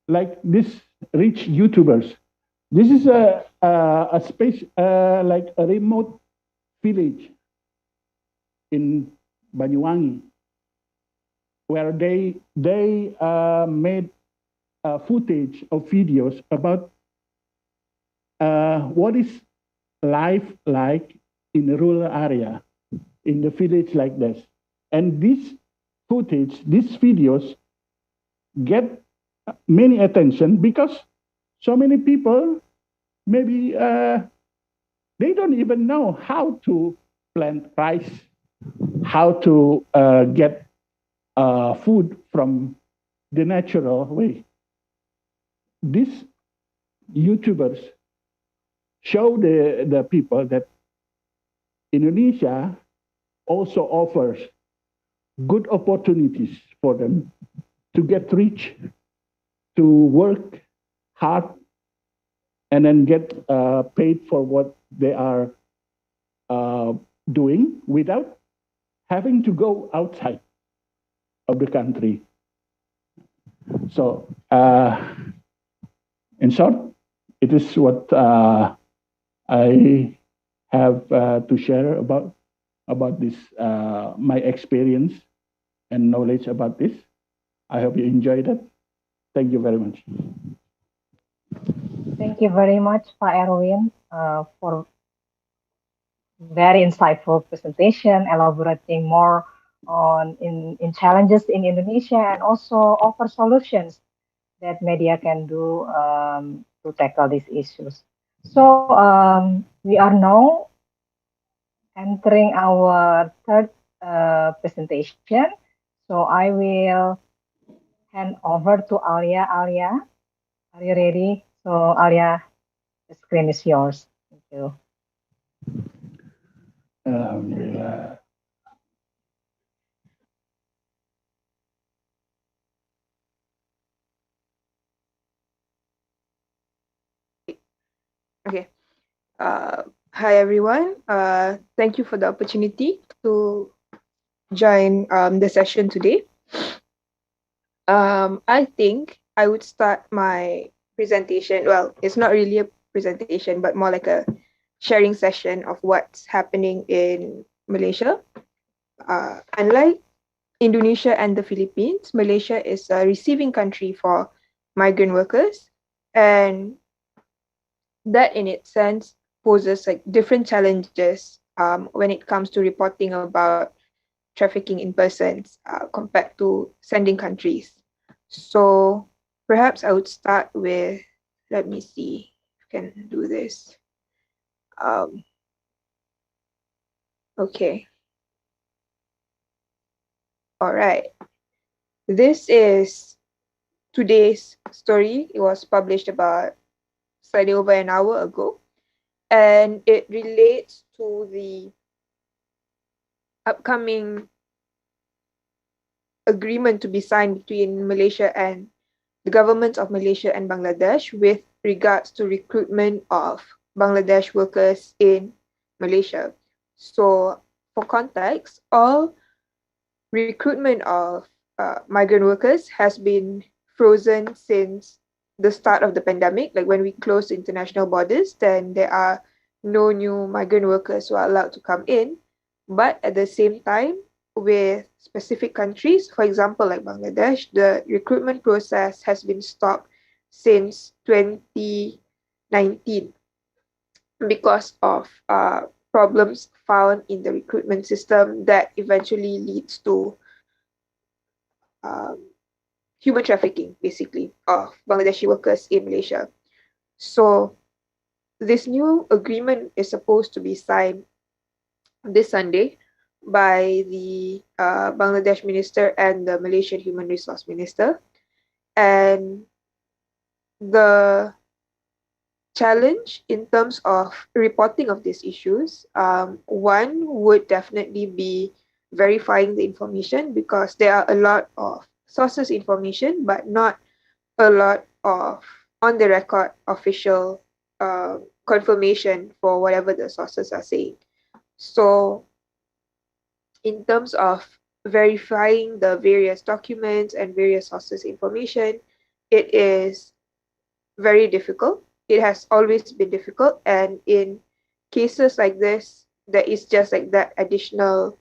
like this rich YouTubers. This is a space like a remote village in Banyuwangi, where they made footage of videos about what is life like in a rural area, in the village like this. And this footage, these videos get many attention because so many people, maybe they don't even know how to plant rice, how to get food from the natural way. These YouTubers show the people that Indonesia also offers good opportunities for them to get rich, to work hard, and then get paid for what they are doing without having to go outside of the country. So, in short, it is what I have to share about this, my experience and knowledge about this. I hope you enjoyed it. Thank you very much. Thank Thank you very much, Pak Erwin, for very insightful presentation, elaborating more on in challenges in Indonesia and also offer solutions that media can do to tackle these issues. So we are now entering our third presentation. So I will hand over to Alia. Alia, are you ready? So Alia, the screen is yours. Thank you. Alhamdulillah. Okay. Hi, everyone. Thank you for the opportunity to join the session today. I think I would start my presentation. Well, it's not really a presentation, but more like a sharing session of what's happening in Malaysia. Unlike Indonesia and the Philippines, Malaysia is a receiving country for migrant workers. And that in its sense poses like different challenges when it comes to reporting about trafficking in persons compared to sending countries. So perhaps I would start with, let me see if I can do this. Okay. All right. This is today's story. It was published about slightly over an hour ago, and it relates to the upcoming agreement to be signed between Malaysia and the governments of Malaysia and Bangladesh with regards to recruitment of Bangladesh workers in Malaysia. So for context, all recruitment of migrant workers has been frozen since the start of the pandemic. Like when we closed international borders, then there are no new migrant workers who are allowed to come in. But at the same time, with specific countries, for example, like Bangladesh, the recruitment process has been stopped since 2019 because of problems found in the recruitment system that eventually leads to um, human trafficking, basically, of Bangladeshi workers in Malaysia. So this new agreement is supposed to be signed this Sunday by the Bangladesh minister and the Malaysian human resource minister. And the challenge in terms of reporting of these issues, one would definitely be verifying the information, because there are a lot of sources information, but not a lot of on the record official confirmation for whatever the sources are saying. So in terms of verifying the various documents and various sources information, it is very difficult. It has always been difficult, and in cases like this, there is just like that additional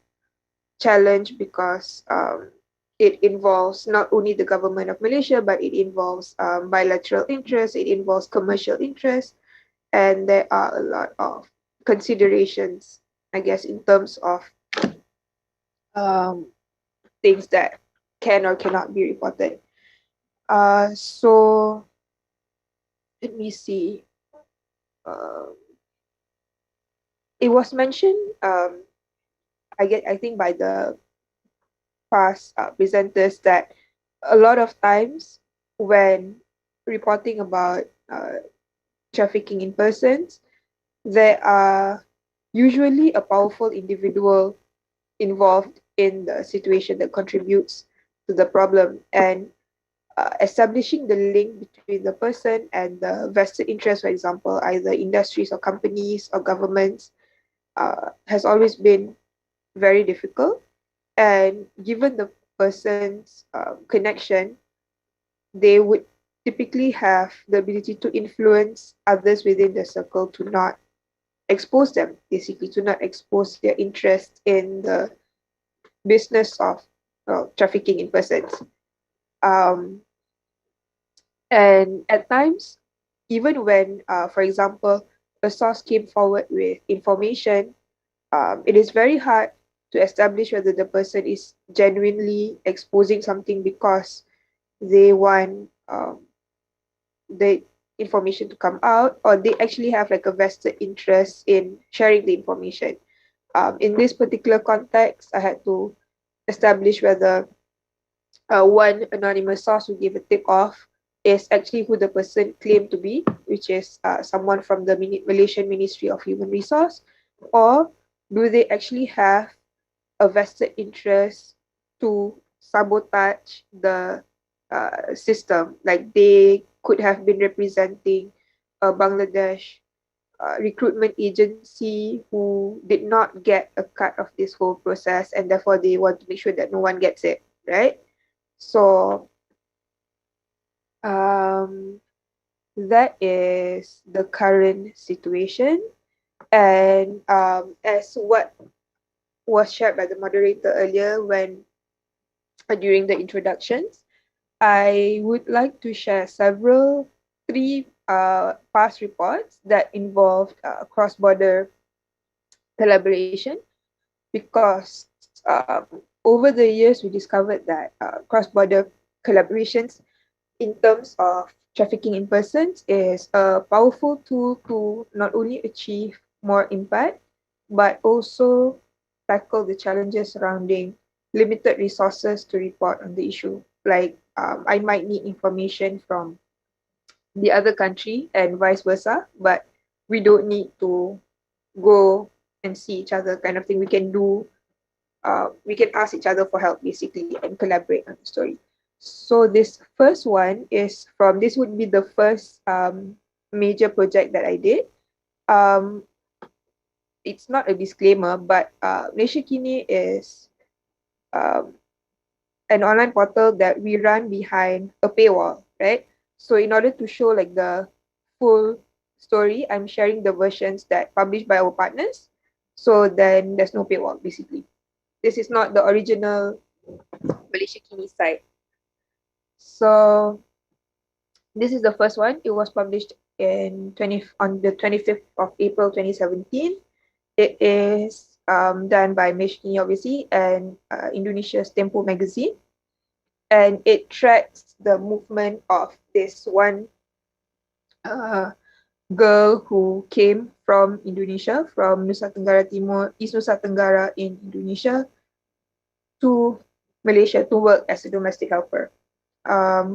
challenge, because it involves not only the government of Malaysia, but it involves bilateral interests, it involves commercial interests, and there are a lot of considerations, I guess, in terms of things that can or cannot be reported. So let me see. It was mentioned, I think by the past presenters, that a lot of times when reporting about trafficking in persons, there are usually a powerful individual involved in the situation that contributes to the problem, and establishing the link between the person and the vested interest, for example, either industries or companies or governments, has always been very difficult. And given the person's connection, they would typically have the ability to influence others within the circle to not expose them, basically, to not expose their interest in the business of trafficking in persons. And at times, even when, for example, a source came forward with information, it is very hard to establish whether the person is genuinely exposing something because they want the information to come out, or they actually have like a vested interest in sharing the information. In this particular context, I had to establish whether one anonymous source who gave a tip off is actually who the person claimed to be, which is someone from the Malaysian Ministry of Human Resource, or do they actually have a vested interest to sabotage the system? Like they could have been representing a Bangladesh recruitment agency who did not get a cut of this whole process, and therefore they want to make sure that no one gets it, right? So that is the current situation. And as what was shared by the moderator earlier when during the introductions, I would like to share three past reports that involved cross-border collaboration, because over the years we discovered that cross-border collaborations in terms of trafficking in persons is a powerful tool to not only achieve more impact, but also tackle the challenges surrounding limited resources to report on the issue. Like I might need information from the other country and vice versa, but we don't need to go and see each other kind of thing. We can ask each other for help basically and collaborate on the story. So this first one is this would be the first major project that I did. It's not a disclaimer, but Malaysia Kini is um, an online portal that we run behind a paywall, right? So in order to show like the full story, I'm sharing the versions that published by our partners. So then there's no paywall basically. This is not the original Malaysia Kini site. So this is the first one. It was published on the 25th of April 2017. It is done by Malaysia Kini obviously and Indonesia's Tempo magazine. And it tracks the movement of this one girl who came from Indonesia, from Nusa Tenggara Timur, East Nusa Tenggara in Indonesia, to Malaysia to work as a domestic helper.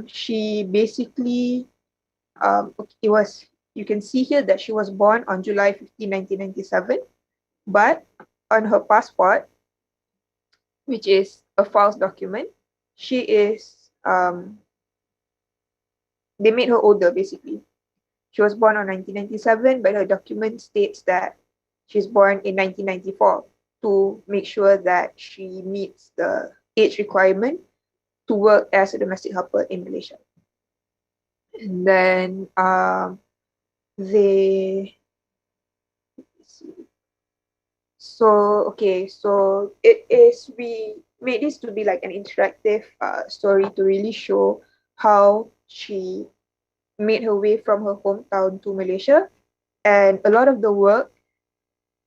She basically, you can see here that she was born on July 15, 1997, but on her passport, which is a false document, she is, they made her older basically. She was born on 1997, but her document states that she's born in 1994 to make sure that she meets the age requirement to work as a domestic helper in Malaysia. And then so we made this to be like an interactive story to really show how she made her way from her hometown to Malaysia. And a lot of the work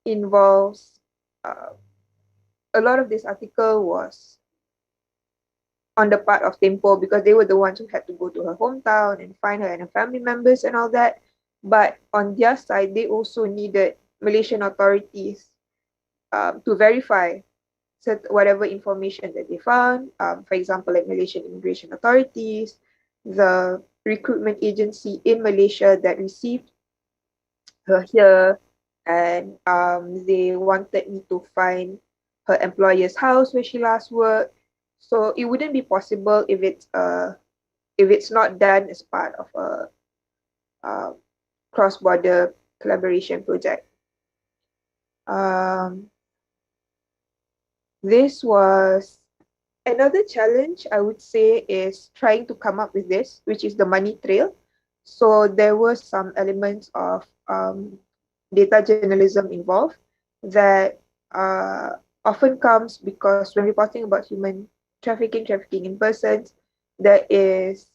involves, a lot of this article was on the part of Tempo because they were the ones who had to go to her hometown and find her and her family members and all that. But on their side, they also needed Malaysian authorities to verify whatever information that they found. For example, like Malaysian immigration authorities, the recruitment agency in Malaysia that received her here, and they wanted me to find her employer's house where she last worked. So it wouldn't be possible if it's not done as part of a cross-border collaboration project. This was another challenge, I would say, is trying to come up with this, which is the money trail. So there were some elements of data journalism involved that often comes because when reporting about human trafficking in persons, there is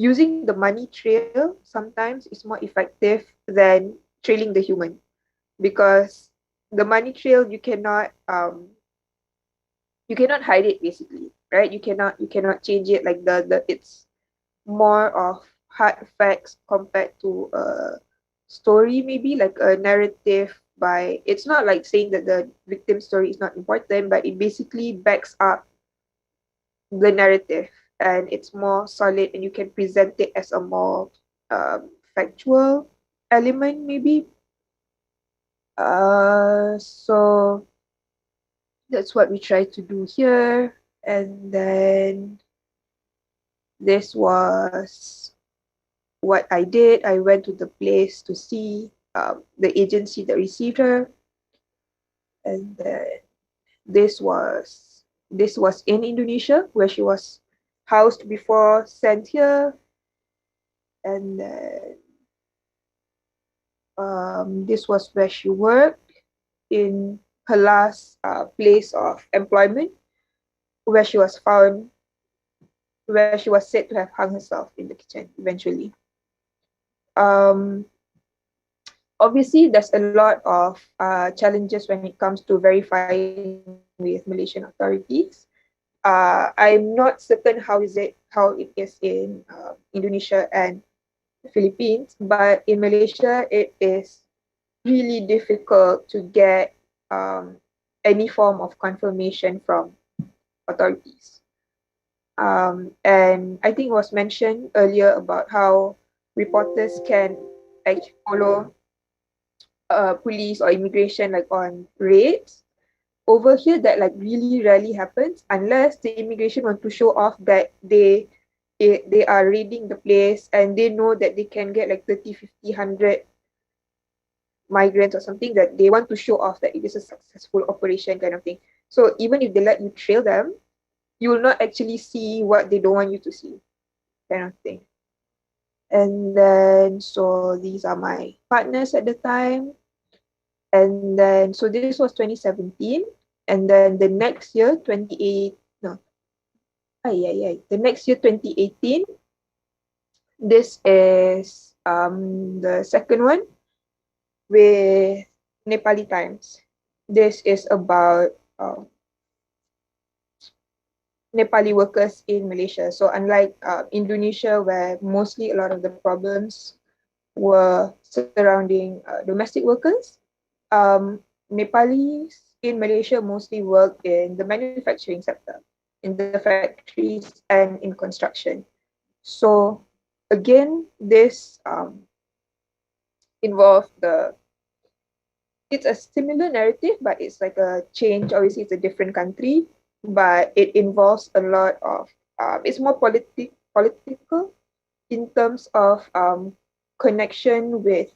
using the money trail sometimes is more effective than trailing the human, because the money trail you cannot hide it basically, right? You cannot change it, like the it's more of hard facts compared to a story, maybe like a narrative. By it's not like saying that the victim story is not important, but it basically backs up the narrative, and it's more solid, and you can present it as a more factual element maybe. So that's what we try to do here. And then this was what I did. I went to the place to see the agency that received her, and then this was in Indonesia, where she was housed before sent here. And then this was where she worked in her last place of employment, where she was found, where she was said to have hung herself in the kitchen eventually. Um, Obviously, there's a lot of challenges when it comes to verifying with Malaysian authorities. I'm not certain how it is in Indonesia and Philippines, but in Malaysia, it is really difficult to get any form of confirmation from authorities. And I think it was mentioned earlier about how reporters can actually follow police or immigration like on raids. Over here, that like really rarely happens unless the immigration want to show off that they are raiding the place, and they know that they can get like 30, 50, 100 migrants or something, that they want to show off that it is a successful operation kind of thing. So even if they let you trail them, you will not actually see what they don't want you to see, kind of thing. And then, so these are my partners at the time. And then, so this was 2017. And then the next year, the next year, 2018, this is the second one with Nepali Times. This is about Nepali workers in Malaysia. So unlike Indonesia, where mostly a lot of the problems were surrounding domestic workers, Nepalis in Malaysia mostly work in the manufacturing sector, in the factories and in construction. So again, this involved it's a similar narrative, but it's like a change. Obviously, it's a different country, but it involves a lot of, it's more political in terms of connection with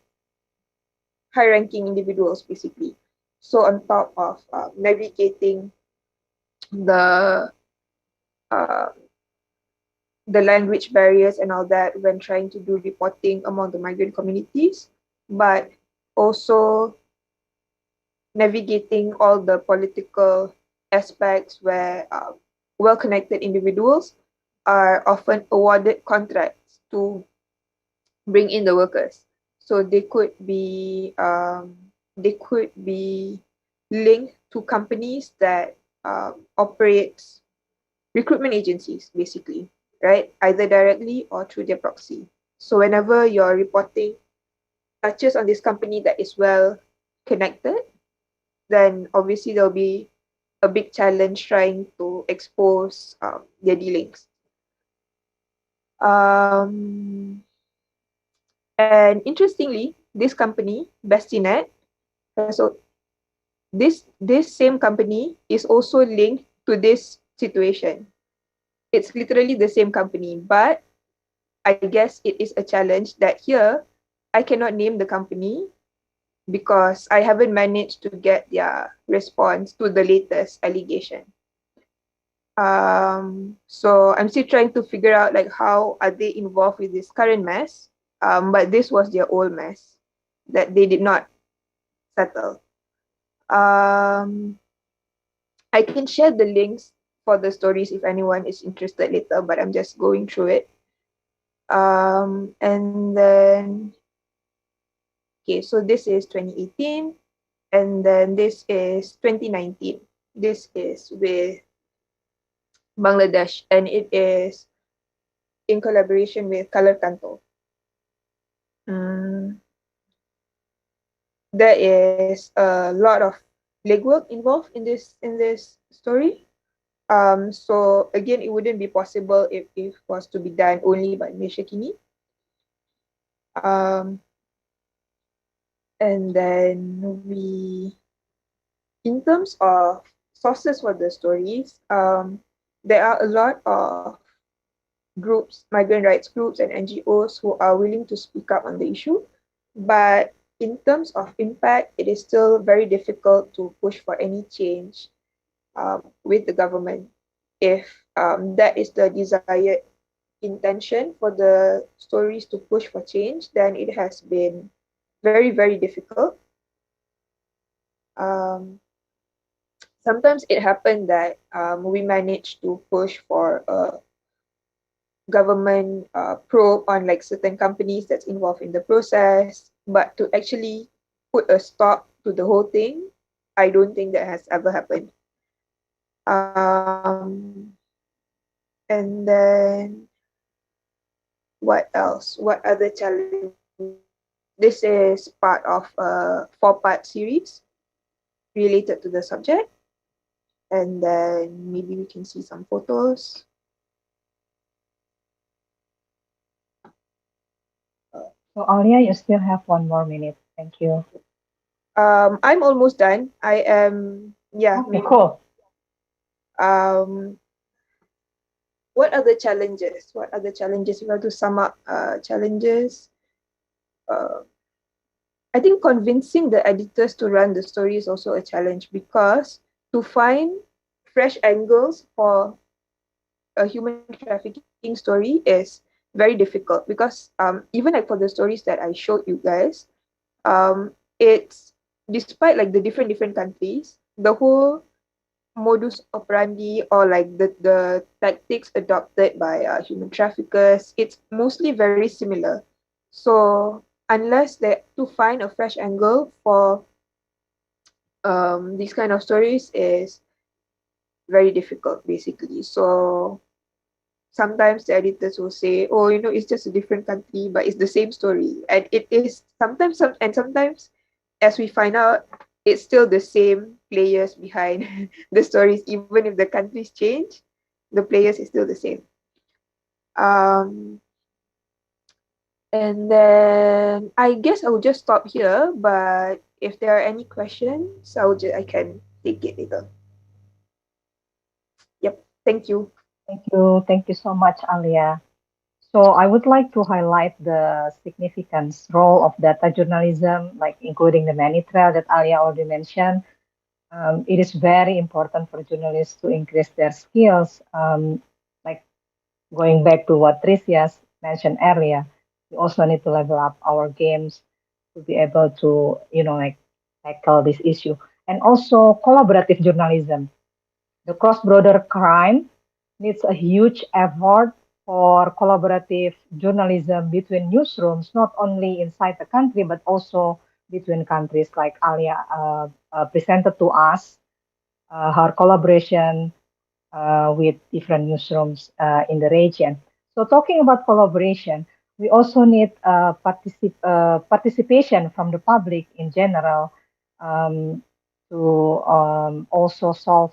high-ranking individuals, basically. So on top of navigating the uh, the language barriers and all that when trying to do reporting among the migrant communities, but also navigating all the political aspects where well-connected individuals are often awarded contracts to bring in the workers. So they could be linked to companies that operates recruitment agencies, basically, right? Either directly or through their proxy. So whenever you're reporting touches on this company that is well connected, then obviously there'll be a big challenge trying to expose their dealings. And interestingly, this company, Bestinet, so this same company is also linked to this situation. It's literally the same company, but I guess it is a challenge that here I cannot name the company because I haven't managed to get their response to the latest allegation. So I'm still trying to figure out like how are they involved with this current mess. But this was their old mess that they did not settle. I can share the links for the stories if anyone is interested later, but I'm just going through it. And then, okay, so this is 2018, and then this is 2019. This is with Bangladesh, and it is in collaboration with Color Kanto. There is a lot of legwork involved in this story. So again, it wouldn't be possible if it was to be done only by Malaysia Kini. And then in terms of sources for the stories, there are a lot of groups, migrant rights groups and NGOs who are willing to speak up on the issue. But in terms of impact, it is still very difficult to push for any change with the government. If that is the desired intention for the stories to push for change, then it has been very, very difficult. Sometimes it happened that we managed to push for a government probe on like certain companies that's involved in the process, but to actually put a stop to the whole thing, I don't think that has ever happened. And then what else? What other challenges? This is part of a 4-part series related to the subject. And then maybe we can see some photos. So Alia, you still have 1 more minute. Thank you. I'm almost done. I am, yeah. Okay, cool. What are the challenges? What are the challenges? If I have to sum up challenges, I think convincing the editors to run the story is also a challenge, because to find fresh angles for a human trafficking story is very difficult, because even like for the stories that I showed you guys, it's despite like the different countries, the whole modus operandi or like the tactics adopted by human traffickers, it's mostly very similar. So unless they to find a fresh angle for these kind of stories is very difficult basically. So sometimes the editors will say, oh, you know, it's just a different country, but it's the same story. And it is sometimes, as we find out, it's still the same players behind the stories. Even if the countries change, the players is still the same. And then I guess I will just stop here, but if there are any questions, I can take it later. Yep, thank you. Thank you so much, Alia. So I would like to highlight the significance role of data journalism, like including the many trail that Alia already mentioned. It is very important for journalists to increase their skills. Like going back to what Tricia mentioned earlier, we also need to level up our games to be able to, like tackle this issue. And also collaborative journalism. The cross-border crime needs a huge effort for collaborative journalism between newsrooms, not only inside the country, but also between countries, like Alia presented to us, her collaboration with different newsrooms in the region. So talking about collaboration, we also need participation from the public in general, um, to also solve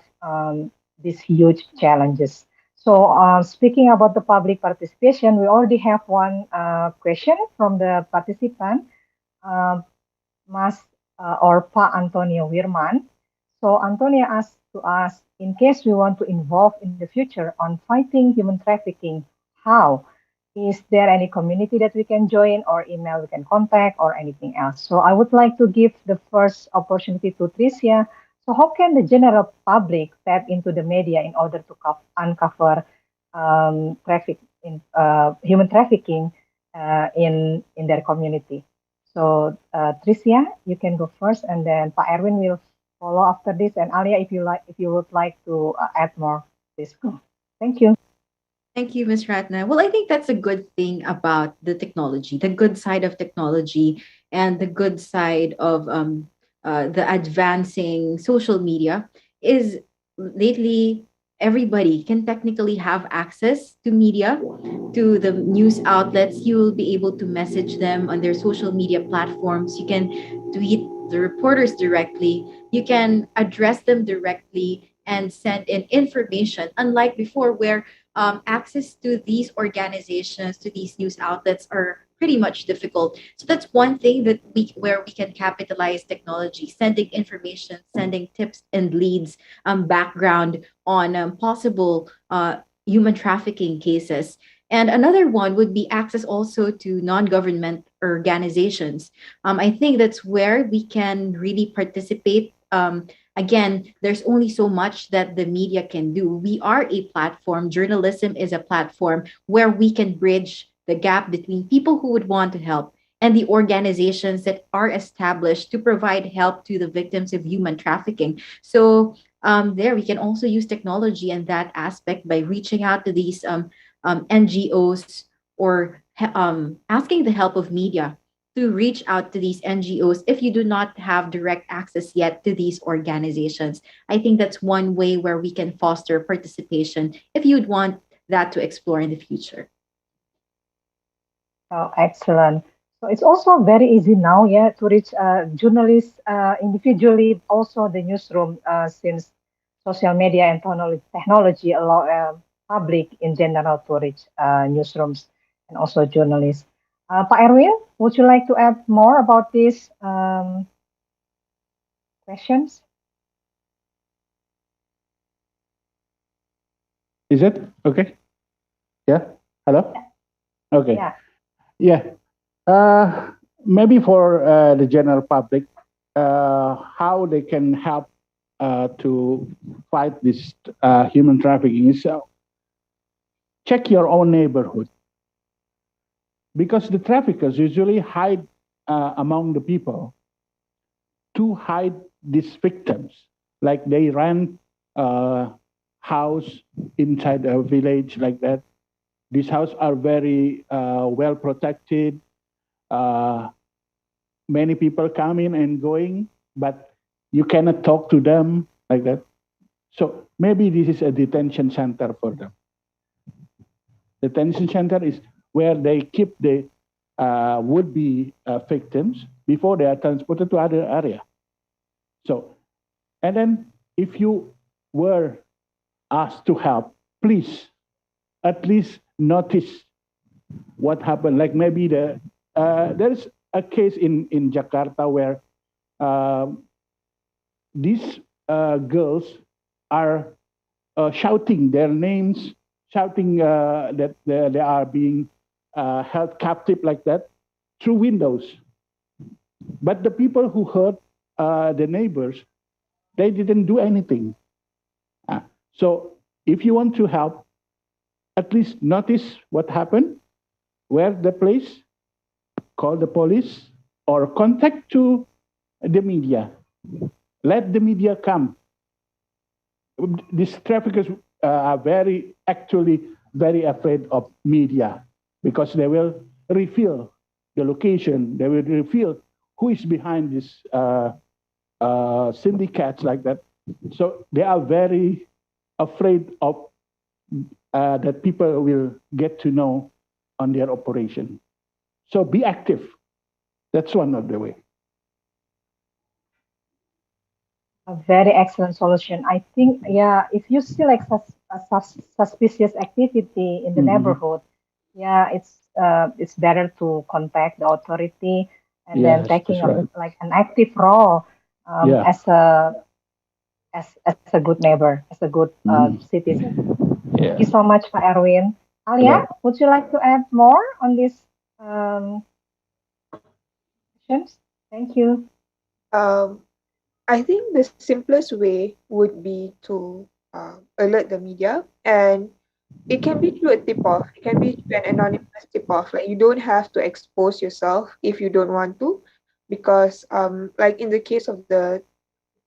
these huge challenges. So speaking about the public participation, we already have one question from the participant, uh, Mas or Pa Antonio Wirman. So Antonia asked to us, in case we want to involve in the future on fighting human trafficking, how? Is there any community that we can join or email we can contact or anything else? So I would like to give the first opportunity to Tricia. So how can the general public tap into the media in order to uncover human trafficking in their community? So Tricia, you can go first, and then Pak Erwin will follow after this. And Alia, if you would like to add more, please go. Thank you. Thank you, Ms. Ratna. Well, I think that's a good thing about the technology, the good side of technology, and the good side of the advancing social media is lately everybody can technically have access to media, to the news outlets. You will be able to message them on their social media platforms. You can tweet the reporters directly. You can address them directly and send in information, unlike before, where access to these organizations, to these news outlets are pretty much difficult. So that's one thing that we can capitalize technology, sending information, sending tips and leads, background on possible human trafficking cases. And another one would be access also to non-government organizations. I think that's where we can really participate. Again, there's only so much that the media can do. We are a platform. Journalism is a platform where we can bridge the gap between people who would want to help and the organizations that are established to provide help to the victims of human trafficking. So there we can also use technology in that aspect by reaching out to these NGOs or asking the help of media to reach out to these NGOs if you do not have direct access yet to these organizations. I think that's one way where we can foster participation if you'd want that to explore in the future. Oh, excellent. So it's also very easy now, yeah, to reach journalists individually, also the newsroom, since social media and technology allow public in general to reach newsrooms and also journalists. Pak Erwin, would you like to add more about these questions? Is it okay? Yeah. Hello. Okay. Yeah. Yeah. Maybe for the general public, how they can help to fight this human trafficking is check your own neighborhood, because the traffickers usually hide among the people to hide these victims. Like they rent a house inside a village like that. These houses are very well protected. Many people come in and going, but you cannot talk to them like that. So maybe this is a detention center for them. Detention center is where they keep the would-be victims before they are transported to other area. So, and then if you were asked to help, please at least notice what happened. Like maybe there's a case in Jakarta where these girls are shouting their names, shouting that they are being held captive like that through windows. But the people who heard the neighbors, they didn't do anything. So if you want to help, at least notice what happened, where the place, call the police, or contact to the media. Let the media come. These traffickers are actually very afraid of media, because they will reveal the location. They will reveal who is behind these syndicates like that. So they are very afraid of that people will get to know on their operation. So be active. That's one of the way. A very excellent solution. I think, yeah, if you see like suspicious activity in the neighborhood, yeah, it's better to contact the authority and then Yes, taking that's right. like an active role Yeah. as a good neighbor, as a good citizen. Thank Yeah. you so much, Pak Erwin. Alia, would you like to add more on these questions? Thank you. Um, I think the simplest way would be to alert the media, and it can be through a tip off. It can be through an anonymous tip off. Like you don't have to expose yourself if you don't want to, because like in the case of the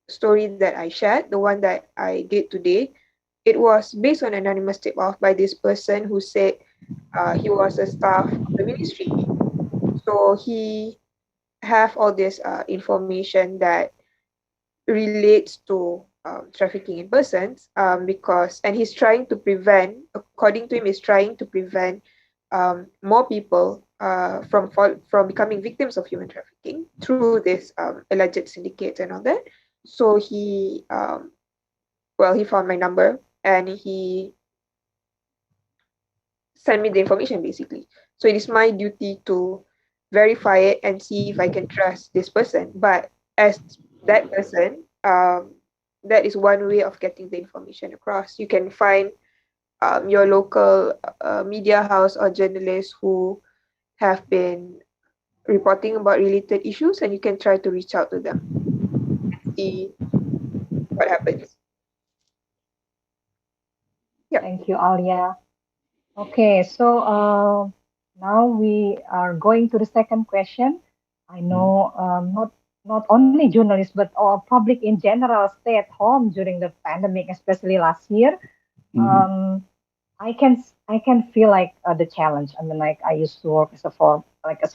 story that I shared, the one that I did today, it was based on anonymous tip-off by this person who said he was a staff of the ministry. So he have all this information that relates to trafficking in persons, because and he's trying to prevent, according to him, is trying to prevent more people from becoming victims of human trafficking through this alleged syndicates and all that. So he found my number and he sent me the information basically. So it is my duty to verify it and see if I can trust this person. But as that person, that is one way of getting the information across. You can find your local media house or journalists who have been reporting about related issues, and you can try to reach out to them and see what happens. Yep. Thank you, Alia. Okay, so now we are going to the second question. I know not only journalists but public in general stay at home during the pandemic, especially last year. Um, I can feel like the challenge. I mean, like I used to work as a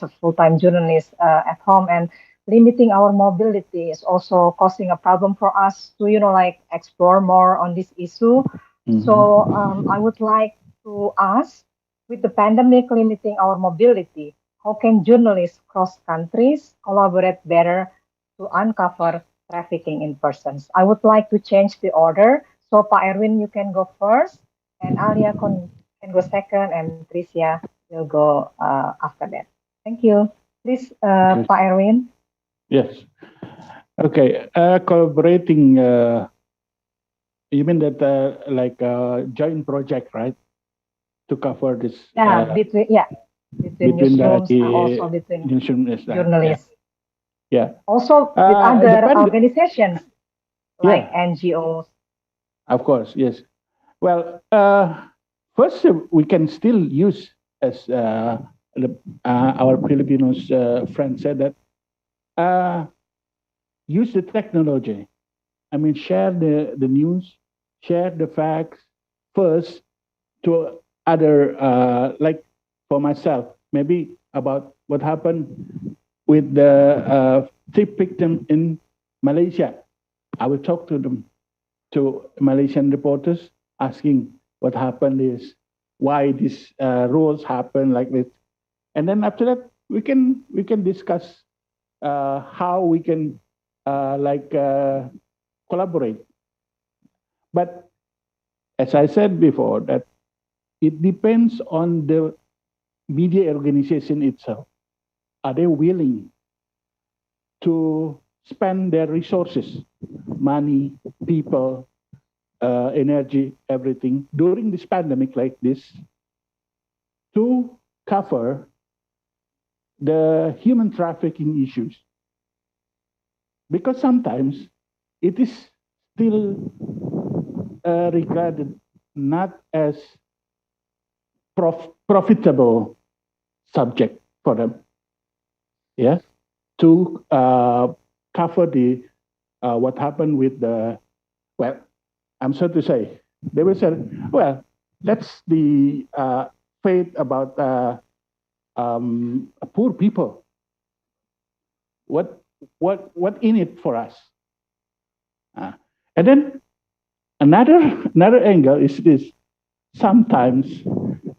full-time journalist at home, and limiting our mobility is also causing a problem for us to like explore more on this issue. So I would like to ask, with the pandemic limiting our mobility, how can journalists cross countries collaborate better to uncover trafficking in persons? I would like to change the order. So, Pak Erwin, you can go first, and Alia can go second, and Tricia will go after that. Thank you. Please, Okay. Pak Erwin. Yes. Okay. Collaborating. You mean that like a joint project, right? To cover this. Yeah, between between newsrooms and also between newsrooms. journalists. Yeah. Also with The other organizations like NGOs. Of course, yes. Well, first we can still use, as our Filipinos friend said, that use the technology. I mean, share the news, share the facts first to other, like for myself, maybe about what happened with the thief victim in Malaysia. I will talk to them, to Malaysian reporters, asking what happened is, why these rules happen like this, and then after that we can discuss how we can collaborate. But as I said before, that it depends on the media organization itself. Are they willing to spend their resources, money, people, energy, everything during this pandemic like this to cover the human trafficking issues? Because sometimes it is still regarded not as profitable subject for them, yes, to cover the what happened with the, well, I'm sorry to say, they will say, well, that's the fate about poor people. What in it for us? And then another angle is this: sometimes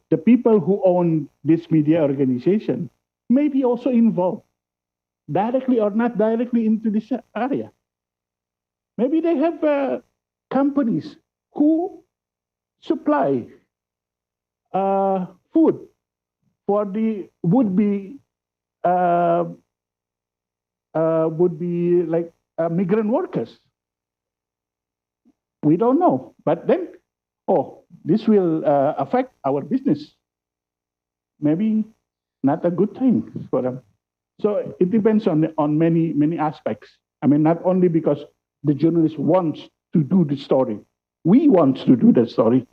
the people who own this media organization may be also involved, directly or not directly, into this area. Maybe they have companies who supply food for the would-be like migrant workers. We don't know, but then, this will affect our business. Maybe not a good thing for them. So it depends on many aspects. I mean, not only because the journalist wants to do the story, we want to do the story,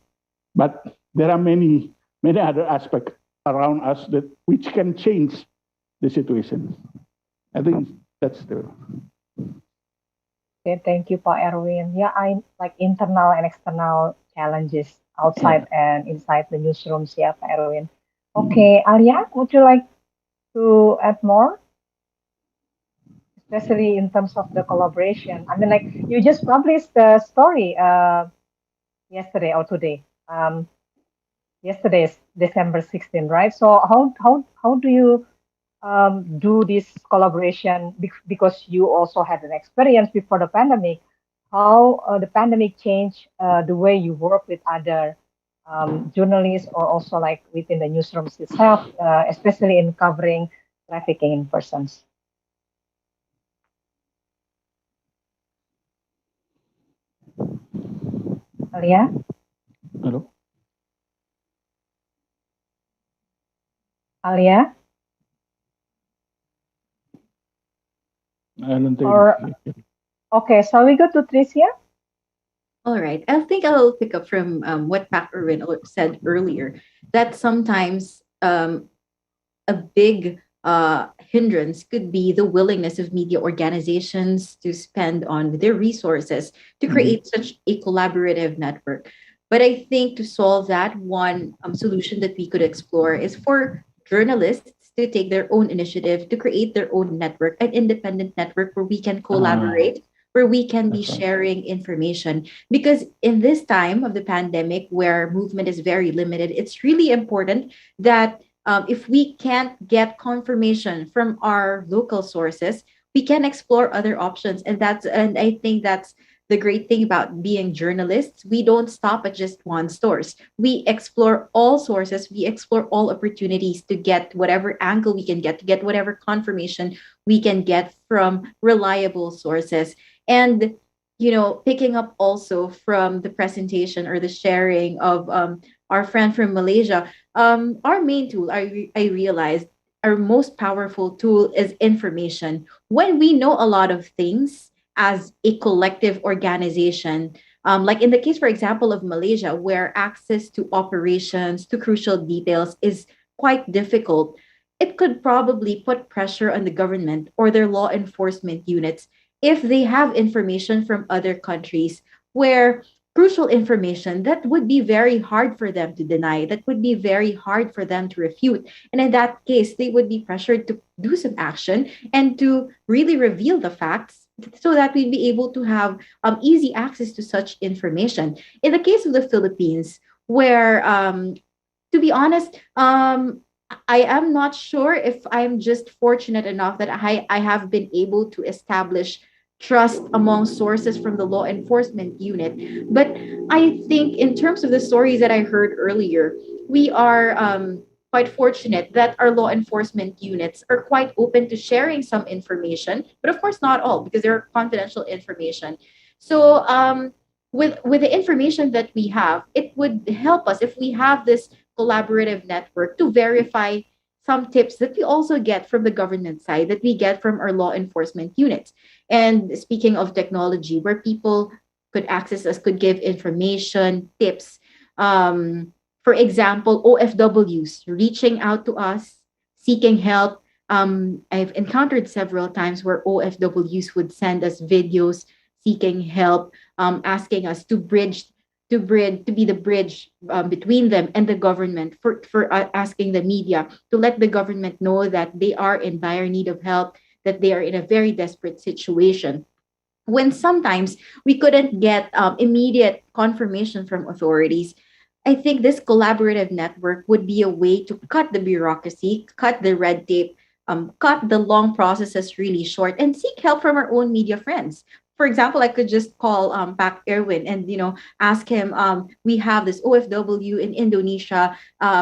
but there are many other aspects around us that which can change the situation. I think that's the. Okay, thank you, Pak Erwin. Yeah, I like internal and external challenges outside and inside the newsrooms, yeah, Pak Erwin. Okay, Alia, would you like to add more, especially in terms of the collaboration? I mean, like you just published the story yesterday or today. Yesterday is December 16, right? So how do you do this collaboration because you also had an experience before the pandemic? How the pandemic changed the way you work with other journalists or also like within the newsrooms itself, especially in covering trafficking in persons? Alia? Hello? Alia? I don't think. Or okay, so we go to Tricia. All right. I think I'll pick up from what Pat Irwin said earlier, that sometimes a big hindrance could be the willingness of media organizations to spend on their resources to create such a collaborative network. But I think to solve that, one solution that we could explore is for journalists to take their own initiative to create their own network, an independent network where we can collaborate, where we can be Okay. sharing information. Because in this time of the pandemic, where movement is very limited, it's really important that if we can't get confirmation from our local sources, we can explore other options, and I think that's the great thing about being journalists. We don't stop at just one source. We explore all sources. We explore all opportunities to get whatever angle we can get, to get whatever confirmation we can get from reliable sources. And picking up also from the presentation or the sharing of our friend from Malaysia, our main tool, I realized, our most powerful tool is information. When we know a lot of things as a collective organization, like in the case, for example, of Malaysia, where access to operations, to crucial details is quite difficult, it could probably put pressure on the government or their law enforcement units if they have information from other countries where crucial information that would be very hard for them to deny, that would be very hard for them to refute. And in that case, they would be pressured to do some action and to really reveal the facts so that we'd be able to have easy access to such information. In the case of the Philippines, where, to be honest, I am not sure if I'm just fortunate enough that I have been able to establish trust among sources from the law enforcement unit. But I think, in terms of the stories that I heard earlier, we are quite fortunate that our law enforcement units are quite open to sharing some information, but of course, not all, because they're confidential information. So, with the information that we have, it would help us if we have this collaborative network to verify some tips that we also get from the government side, that we get from our law enforcement units. And speaking of technology, where people could access us, could give information, tips. For example, OFWs reaching out to us, seeking help. I've encountered several times where OFWs would send us videos seeking help, asking us to be the bridge between them and the government, for asking the media to let the government know that they are in dire need of help, that they are in a very desperate situation, when sometimes we couldn't get immediate confirmation from authorities. I think this collaborative network would be a way to cut the bureaucracy, cut the red tape, cut the long processes really short, and seek help from our own media friends. For example, I could just call back Erwin and ask him. We have this OFW in Indonesia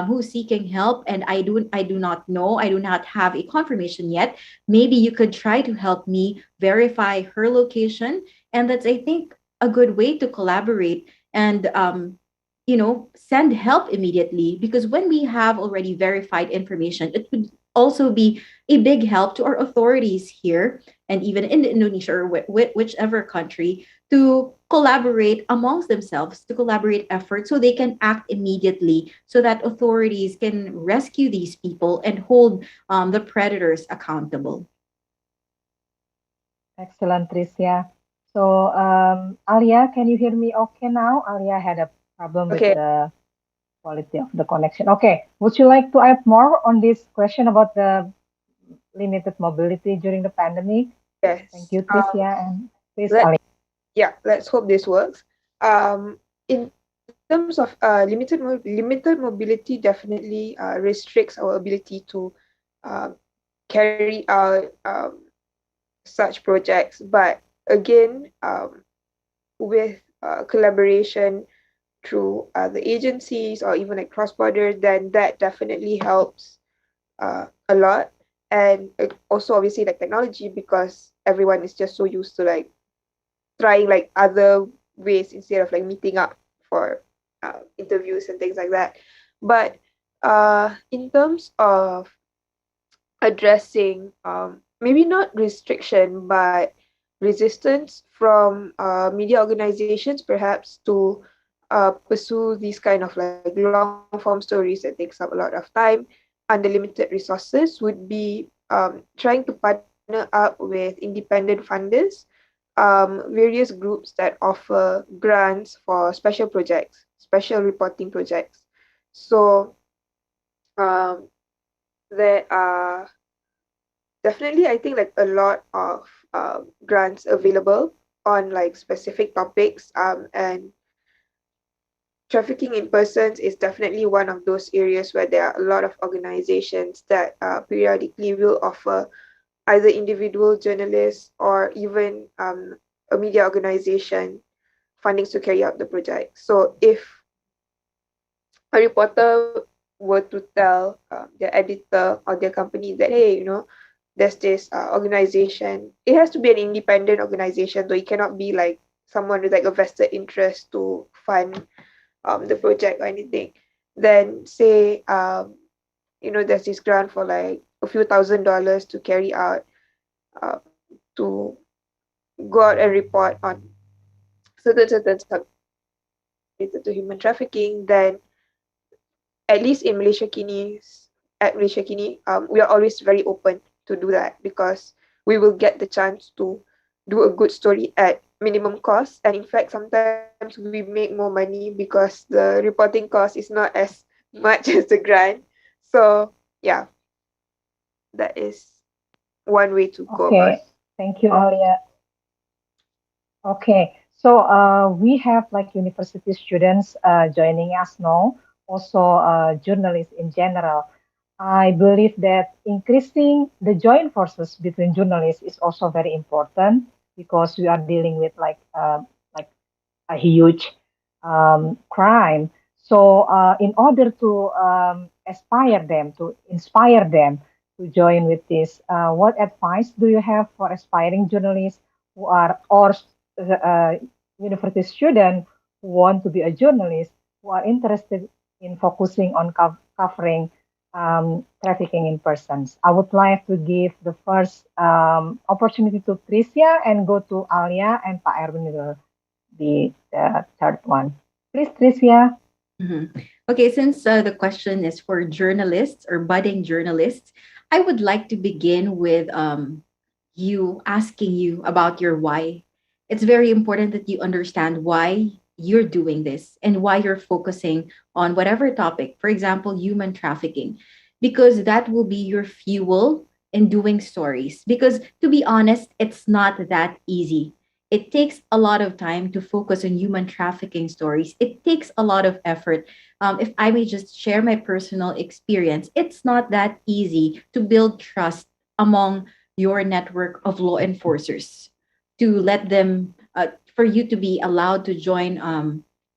who's seeking help, and I do not know. I do not have a confirmation yet. Maybe you could try to help me verify her location, and that's, I think, a good way to collaborate and send help immediately, because when we have already verified information, it would also be a big help to our authorities here and even in Indonesia or whichever country, to collaborate amongst themselves, to collaborate efforts so they can act immediately, so that authorities can rescue these people and hold the predators accountable. Excellent, Tricia. So, Alia, can you hear me okay now? Alia had a problem with Okay. the quality of the connection. Okay, would you like to add more on this question about the limited mobility during the pandemic? Thank Yes. you, Tricia, and please, Let Ali. Yeah, let's hope this works. In terms of limited mobility, definitely restricts our ability to uh, carry out such projects. But again, with collaboration through the agencies or even like cross border, then that definitely helps a lot. And also obviously like technology, because everyone is just so used to like trying like other ways instead of like meeting up for interviews and things like that. But in terms of addressing maybe not restriction but resistance from media organizations perhaps to pursue these kind of like long form stories that takes up a lot of time under limited resources would be trying to partner up with independent funders, various groups that offer grants for special projects, special reporting projects. So um, there are definitely, I think, like a lot of grants available on like specific topics. And trafficking in persons is definitely one of those areas where there are a lot of organizations that periodically will offer either individual journalists or even a media organization fundings to carry out the project. So if a reporter were to tell their editor or their company that, hey, there's this organization, it has to be an independent organization, though it cannot be like someone with like a vested interest to fund the project or anything. Then say, there's this grant for like a few $1,000s to carry out, to go out and report on certain subjects related to human trafficking, then at least in Malaysia Kini, we are always very open to do that because we will get the chance to do a good story at minimum cost. And in fact, sometimes we make more money because the reporting cost is not as much as the grant. So yeah, that is one way to go about Okay, it. thank you, Alia. Okay, so we have like university students joining us now, also journalists in general. I believe that increasing the joint forces between journalists is also very important because we are dealing with like a huge crime. So, in order to aspire them, to inspire them to join with this, what advice do you have for aspiring journalists who are or university students who want to be a journalist who are interested in focusing on covering trafficking in persons? I would like to give the first opportunity to Tricia and go to Alia and Pak Erwin will be the third one. Please, Tricia. Mhm. Okay, since the question is for journalists or budding journalists, I would like to begin with you asking you about your why. It's very important that you understand why you're doing this and why you're focusing on whatever topic, for example, human trafficking, because that will be your fuel in doing stories. Because to be honest, it's not that easy. It takes a lot of time to focus on human trafficking stories. It takes a lot of effort. If I may just share my personal experience, it's not that easy to build trust among your network of law enforcers, to let them for you to be allowed to join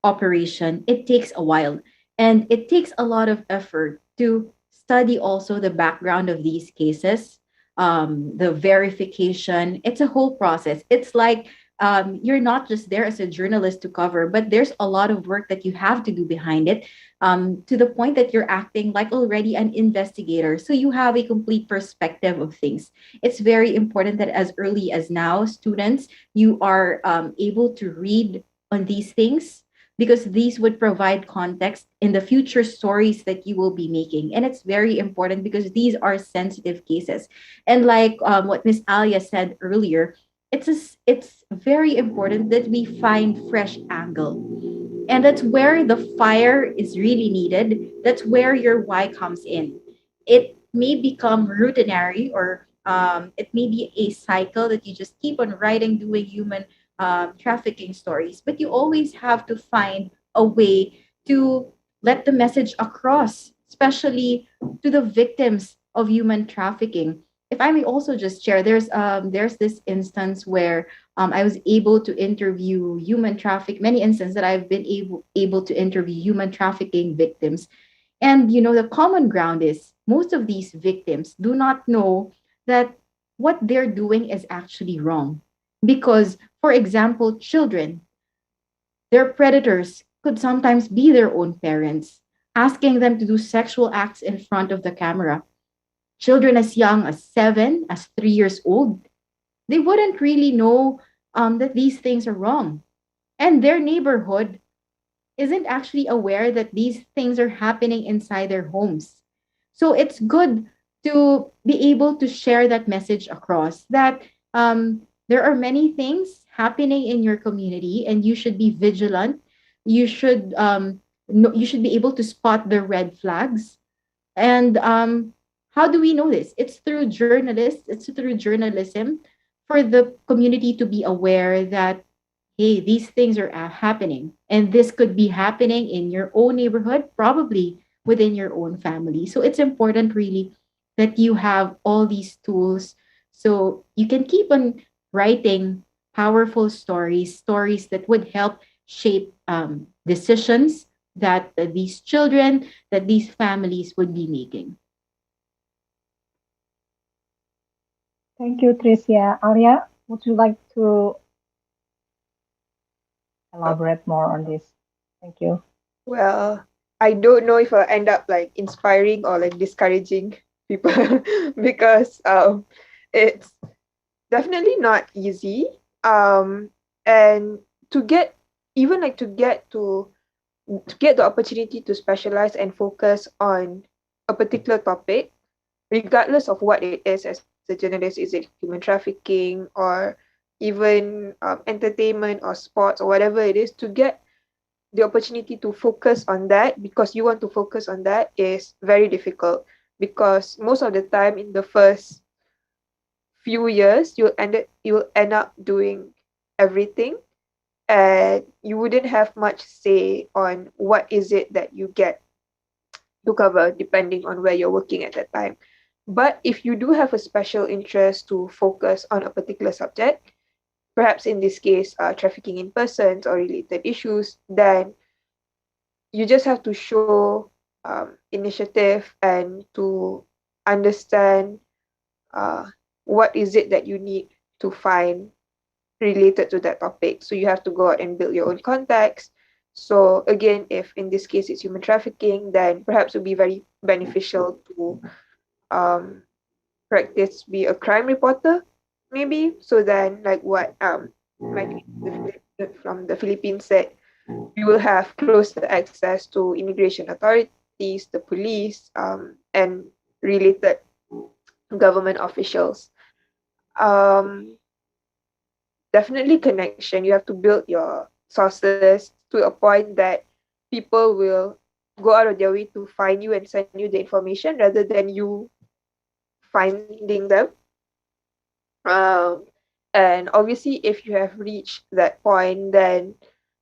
operation. It takes a while, and it takes a lot of effort to study also the background of these cases, the verification. It's a whole process. It's like you're not just there as a journalist to cover, but there's a lot of work that you have to do behind it, to the point that you're acting like already an investigator. So you have a complete perspective of things. It's very important that as early as now, students, you are able to read on these things, because these would provide context in the future stories that you will be making. And it's very important because these are sensitive cases. And like what Miss Alia said earlier, it's very important that we find fresh angle. And that's where the fire is really needed. That's where your why comes in. It may become routinary, or it may be a cycle that you just keep on writing, doing human trafficking stories, but you always have to find a way to let the message across, especially to the victims of human trafficking. If I may also just share, there's this instance where I was able to interview many instances that I've been able to interview human trafficking victims. And the common ground is most of these victims do not know that what they're doing is actually wrong. Because, for example, children, their predators could sometimes be their own parents, asking them to do sexual acts in front of the camera. Children as young as 7, as 3 years old, they wouldn't really know that these things are wrong. And their neighborhood isn't actually aware that these things are happening inside their homes. So it's good to be able to share that message across that there are many things happening in your community and you should be vigilant. You should you should be able to spot the red flags. And how do we know this? It's through journalists, it's through journalism for the community to be aware that, hey, these things are happening. And this could be happening in your own neighborhood, probably within your own family. So it's important, really, that you have all these tools so you can keep on writing powerful stories, stories that would help shape decisions that these children, that these families would be making. Thank you, Tricia. Alia, would you like to elaborate more on this? Thank you. Well, I don't know if I'll end up like inspiring or like discouraging people because it's definitely not easy. And to get even like to get the opportunity to specialize and focus on a particular topic, regardless of what it is as a journalist, is it human trafficking or even entertainment or sports or whatever it is, to get the opportunity to focus on that because you want to focus on that is very difficult because most of the time in the first few years you'll end up doing everything and you wouldn't have much say on what is it that you get to cover depending on where you're working at that time. But if you do have a special interest to focus on a particular subject, perhaps in this case trafficking in persons or related issues, then you just have to show initiative and to understand what is it that you need to find related to that topic. So you have to go out and build your own contacts. So again, if in this case it's human trafficking, then perhaps it would be very beneficial to practice be a crime reporter, maybe. So then, like what my from the Philippines said, we will have closer access to immigration authorities, the police, and related government officials. Um, Definitely connection. You have to build your sources to a point that people will go out of their way to find you and send you the information rather than you finding them. Um, and obviously, if you have reached that point, then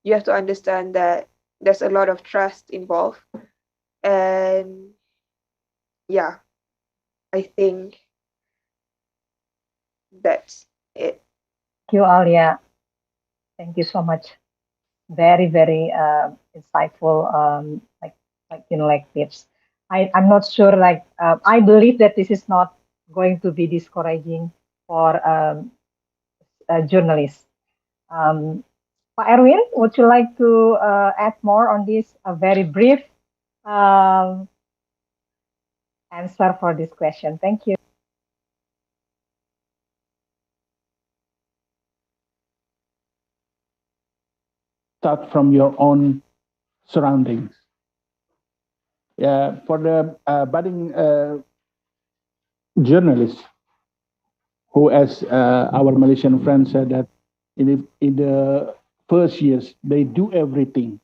you have to understand that there's a lot of trust involved. And yeah, I think that's it. Thank you, Alia. Thank you so much. Very, very insightful, like tips. I'm not sure, I believe that this is not going to be discouraging for journalists. Pak Erwin, would you like to add more on this? A very brief um, answer for this question. Thank you. Start from your own surroundings. Yeah, for the budding journalists, who, as our Malaysian friend said, that in the first years they do everything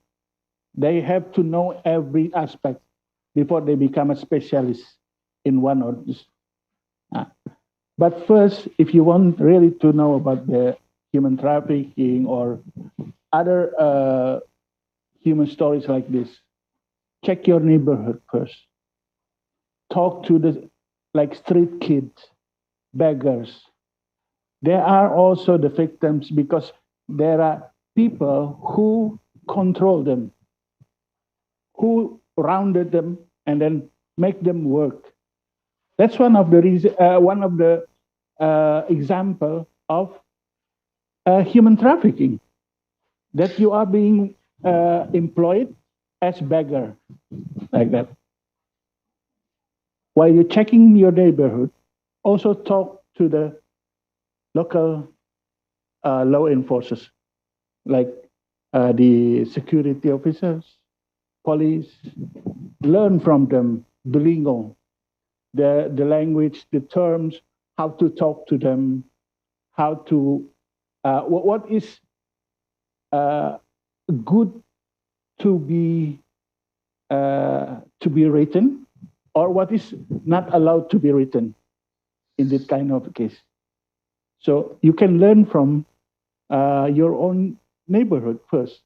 They have to know every aspect before they become a specialist in one or this. But first, if you want really to know about the human trafficking or other human stories like this, check your neighborhood first. Talk to the like street kids, beggars. They are also the victims because there are people who control them, who rounded them and then make them work. That's one of the example of human trafficking, that you are being employed as beggar, like that. While you're checking your neighborhood, also talk to the local law enforcers, like the security officers, police. Learn from them the lingo, the language, the terms, how to talk to them, how to what is good to be written, or what is not allowed to be written in this kind of case. So you can learn from your own neighborhood first.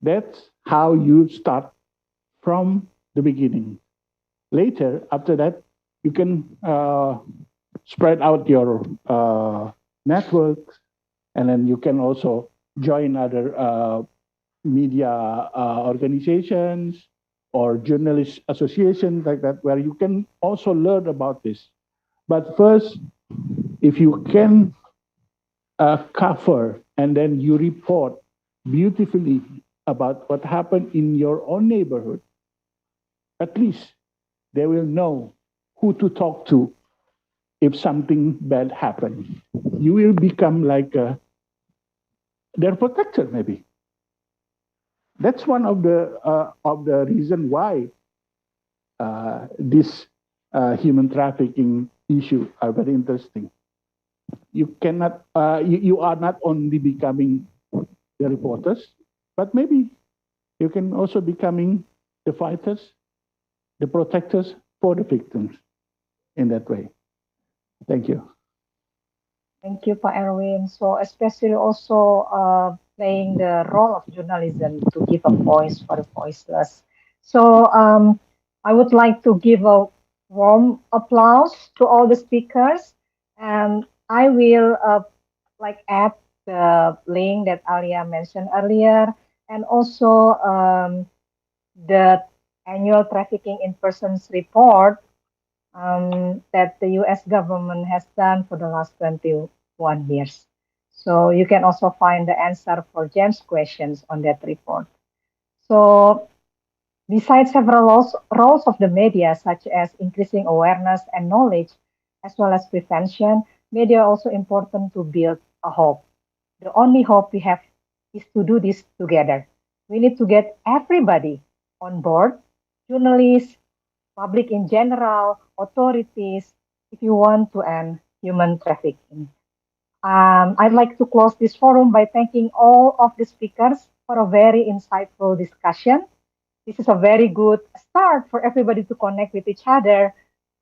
That's how you start from the beginning. Later, after that, you can spread out your networks, and then you can also join other media organizations or journalist associations like that, where you can also learn about this. But first, if you can cover and then you report beautifully about what happened in your own neighborhood, at least they will know who to talk to if something bad happens. You will become like their protector, maybe. That's one of the reason why this human trafficking issue are very interesting. You cannot, you are not only becoming the reporters, but maybe you can also becoming the fighters, the protectors for the victims in that way. Thank you. Thank you, Pak Erwin. So especially also playing the role of journalism to give a voice for the voiceless. So I would like to give a warm applause to all the speakers, and I will like add the link that Alia mentioned earlier, and also the annual trafficking in persons report that the US government has done for the last 21 years. So you can also find the answer for James' questions on that report. So besides several roles of the media, such as increasing awareness and knowledge, as well as prevention, media are also important to build a hope. The only hope we have is to do this together. We need to get everybody on board, journalists, public in general, authorities, if you want to end human trafficking. I'd like to close this forum by thanking all of the speakers for a very insightful discussion. This is a very good start for everybody to connect with each other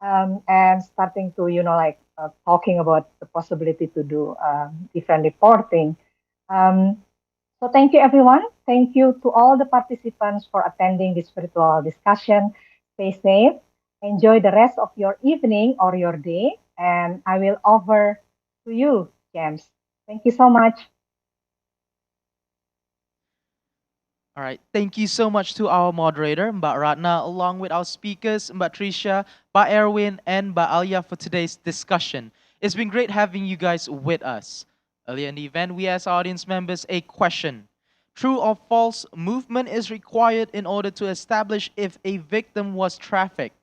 and starting to, talking about the possibility to do different reporting. So thank you, everyone. Thank you to all the participants for attending this virtual discussion. Stay safe. Enjoy the rest of your evening or your day. And I will over to you, James. Thank you so much. All right. Thank you so much to our moderator, Mbak Ratna, along with our speakers, Mbak Tricia, Mbak Erwin, and Mbak Alia for today's discussion. It's been great having you guys with us. Earlier in the event, we asked audience members a question. True or false, movement is required in order to establish if a victim was trafficked.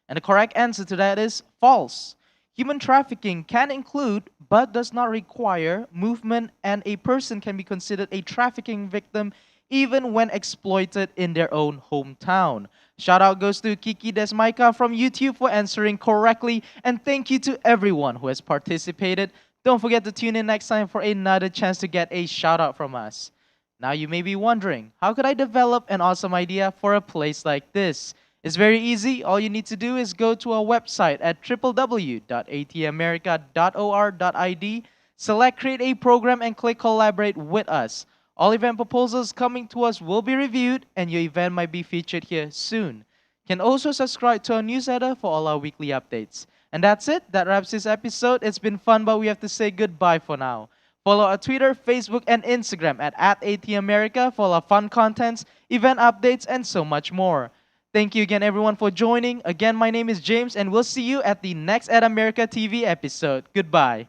And the correct answer to that is false. Human trafficking can include, but does not require, movement, and a person can be considered a trafficking victim even when exploited in their own hometown. Shout out goes to Kiki Desmaika from YouTube for answering correctly, and thank you to everyone who has participated. Don't forget to tune in next time for another chance to get a shout out from us. Now you may be wondering, how could I develop an awesome idea for a place like this? It's very easy. All you need to do is go to our website at www.atmerica.or.id, select create a program and click collaborate with us. All event proposals coming to us will be reviewed and your event might be featured here soon. You can also subscribe to our newsletter for all our weekly updates. And that's it. That wraps this episode. It's been fun, but we have to say goodbye for now. Follow our Twitter, Facebook, and Instagram at ATAmerica for our fun contents, event updates, and so much more. Thank you again, everyone, for joining. Again, my name is James, and we'll see you at the next At America TV episode. Goodbye.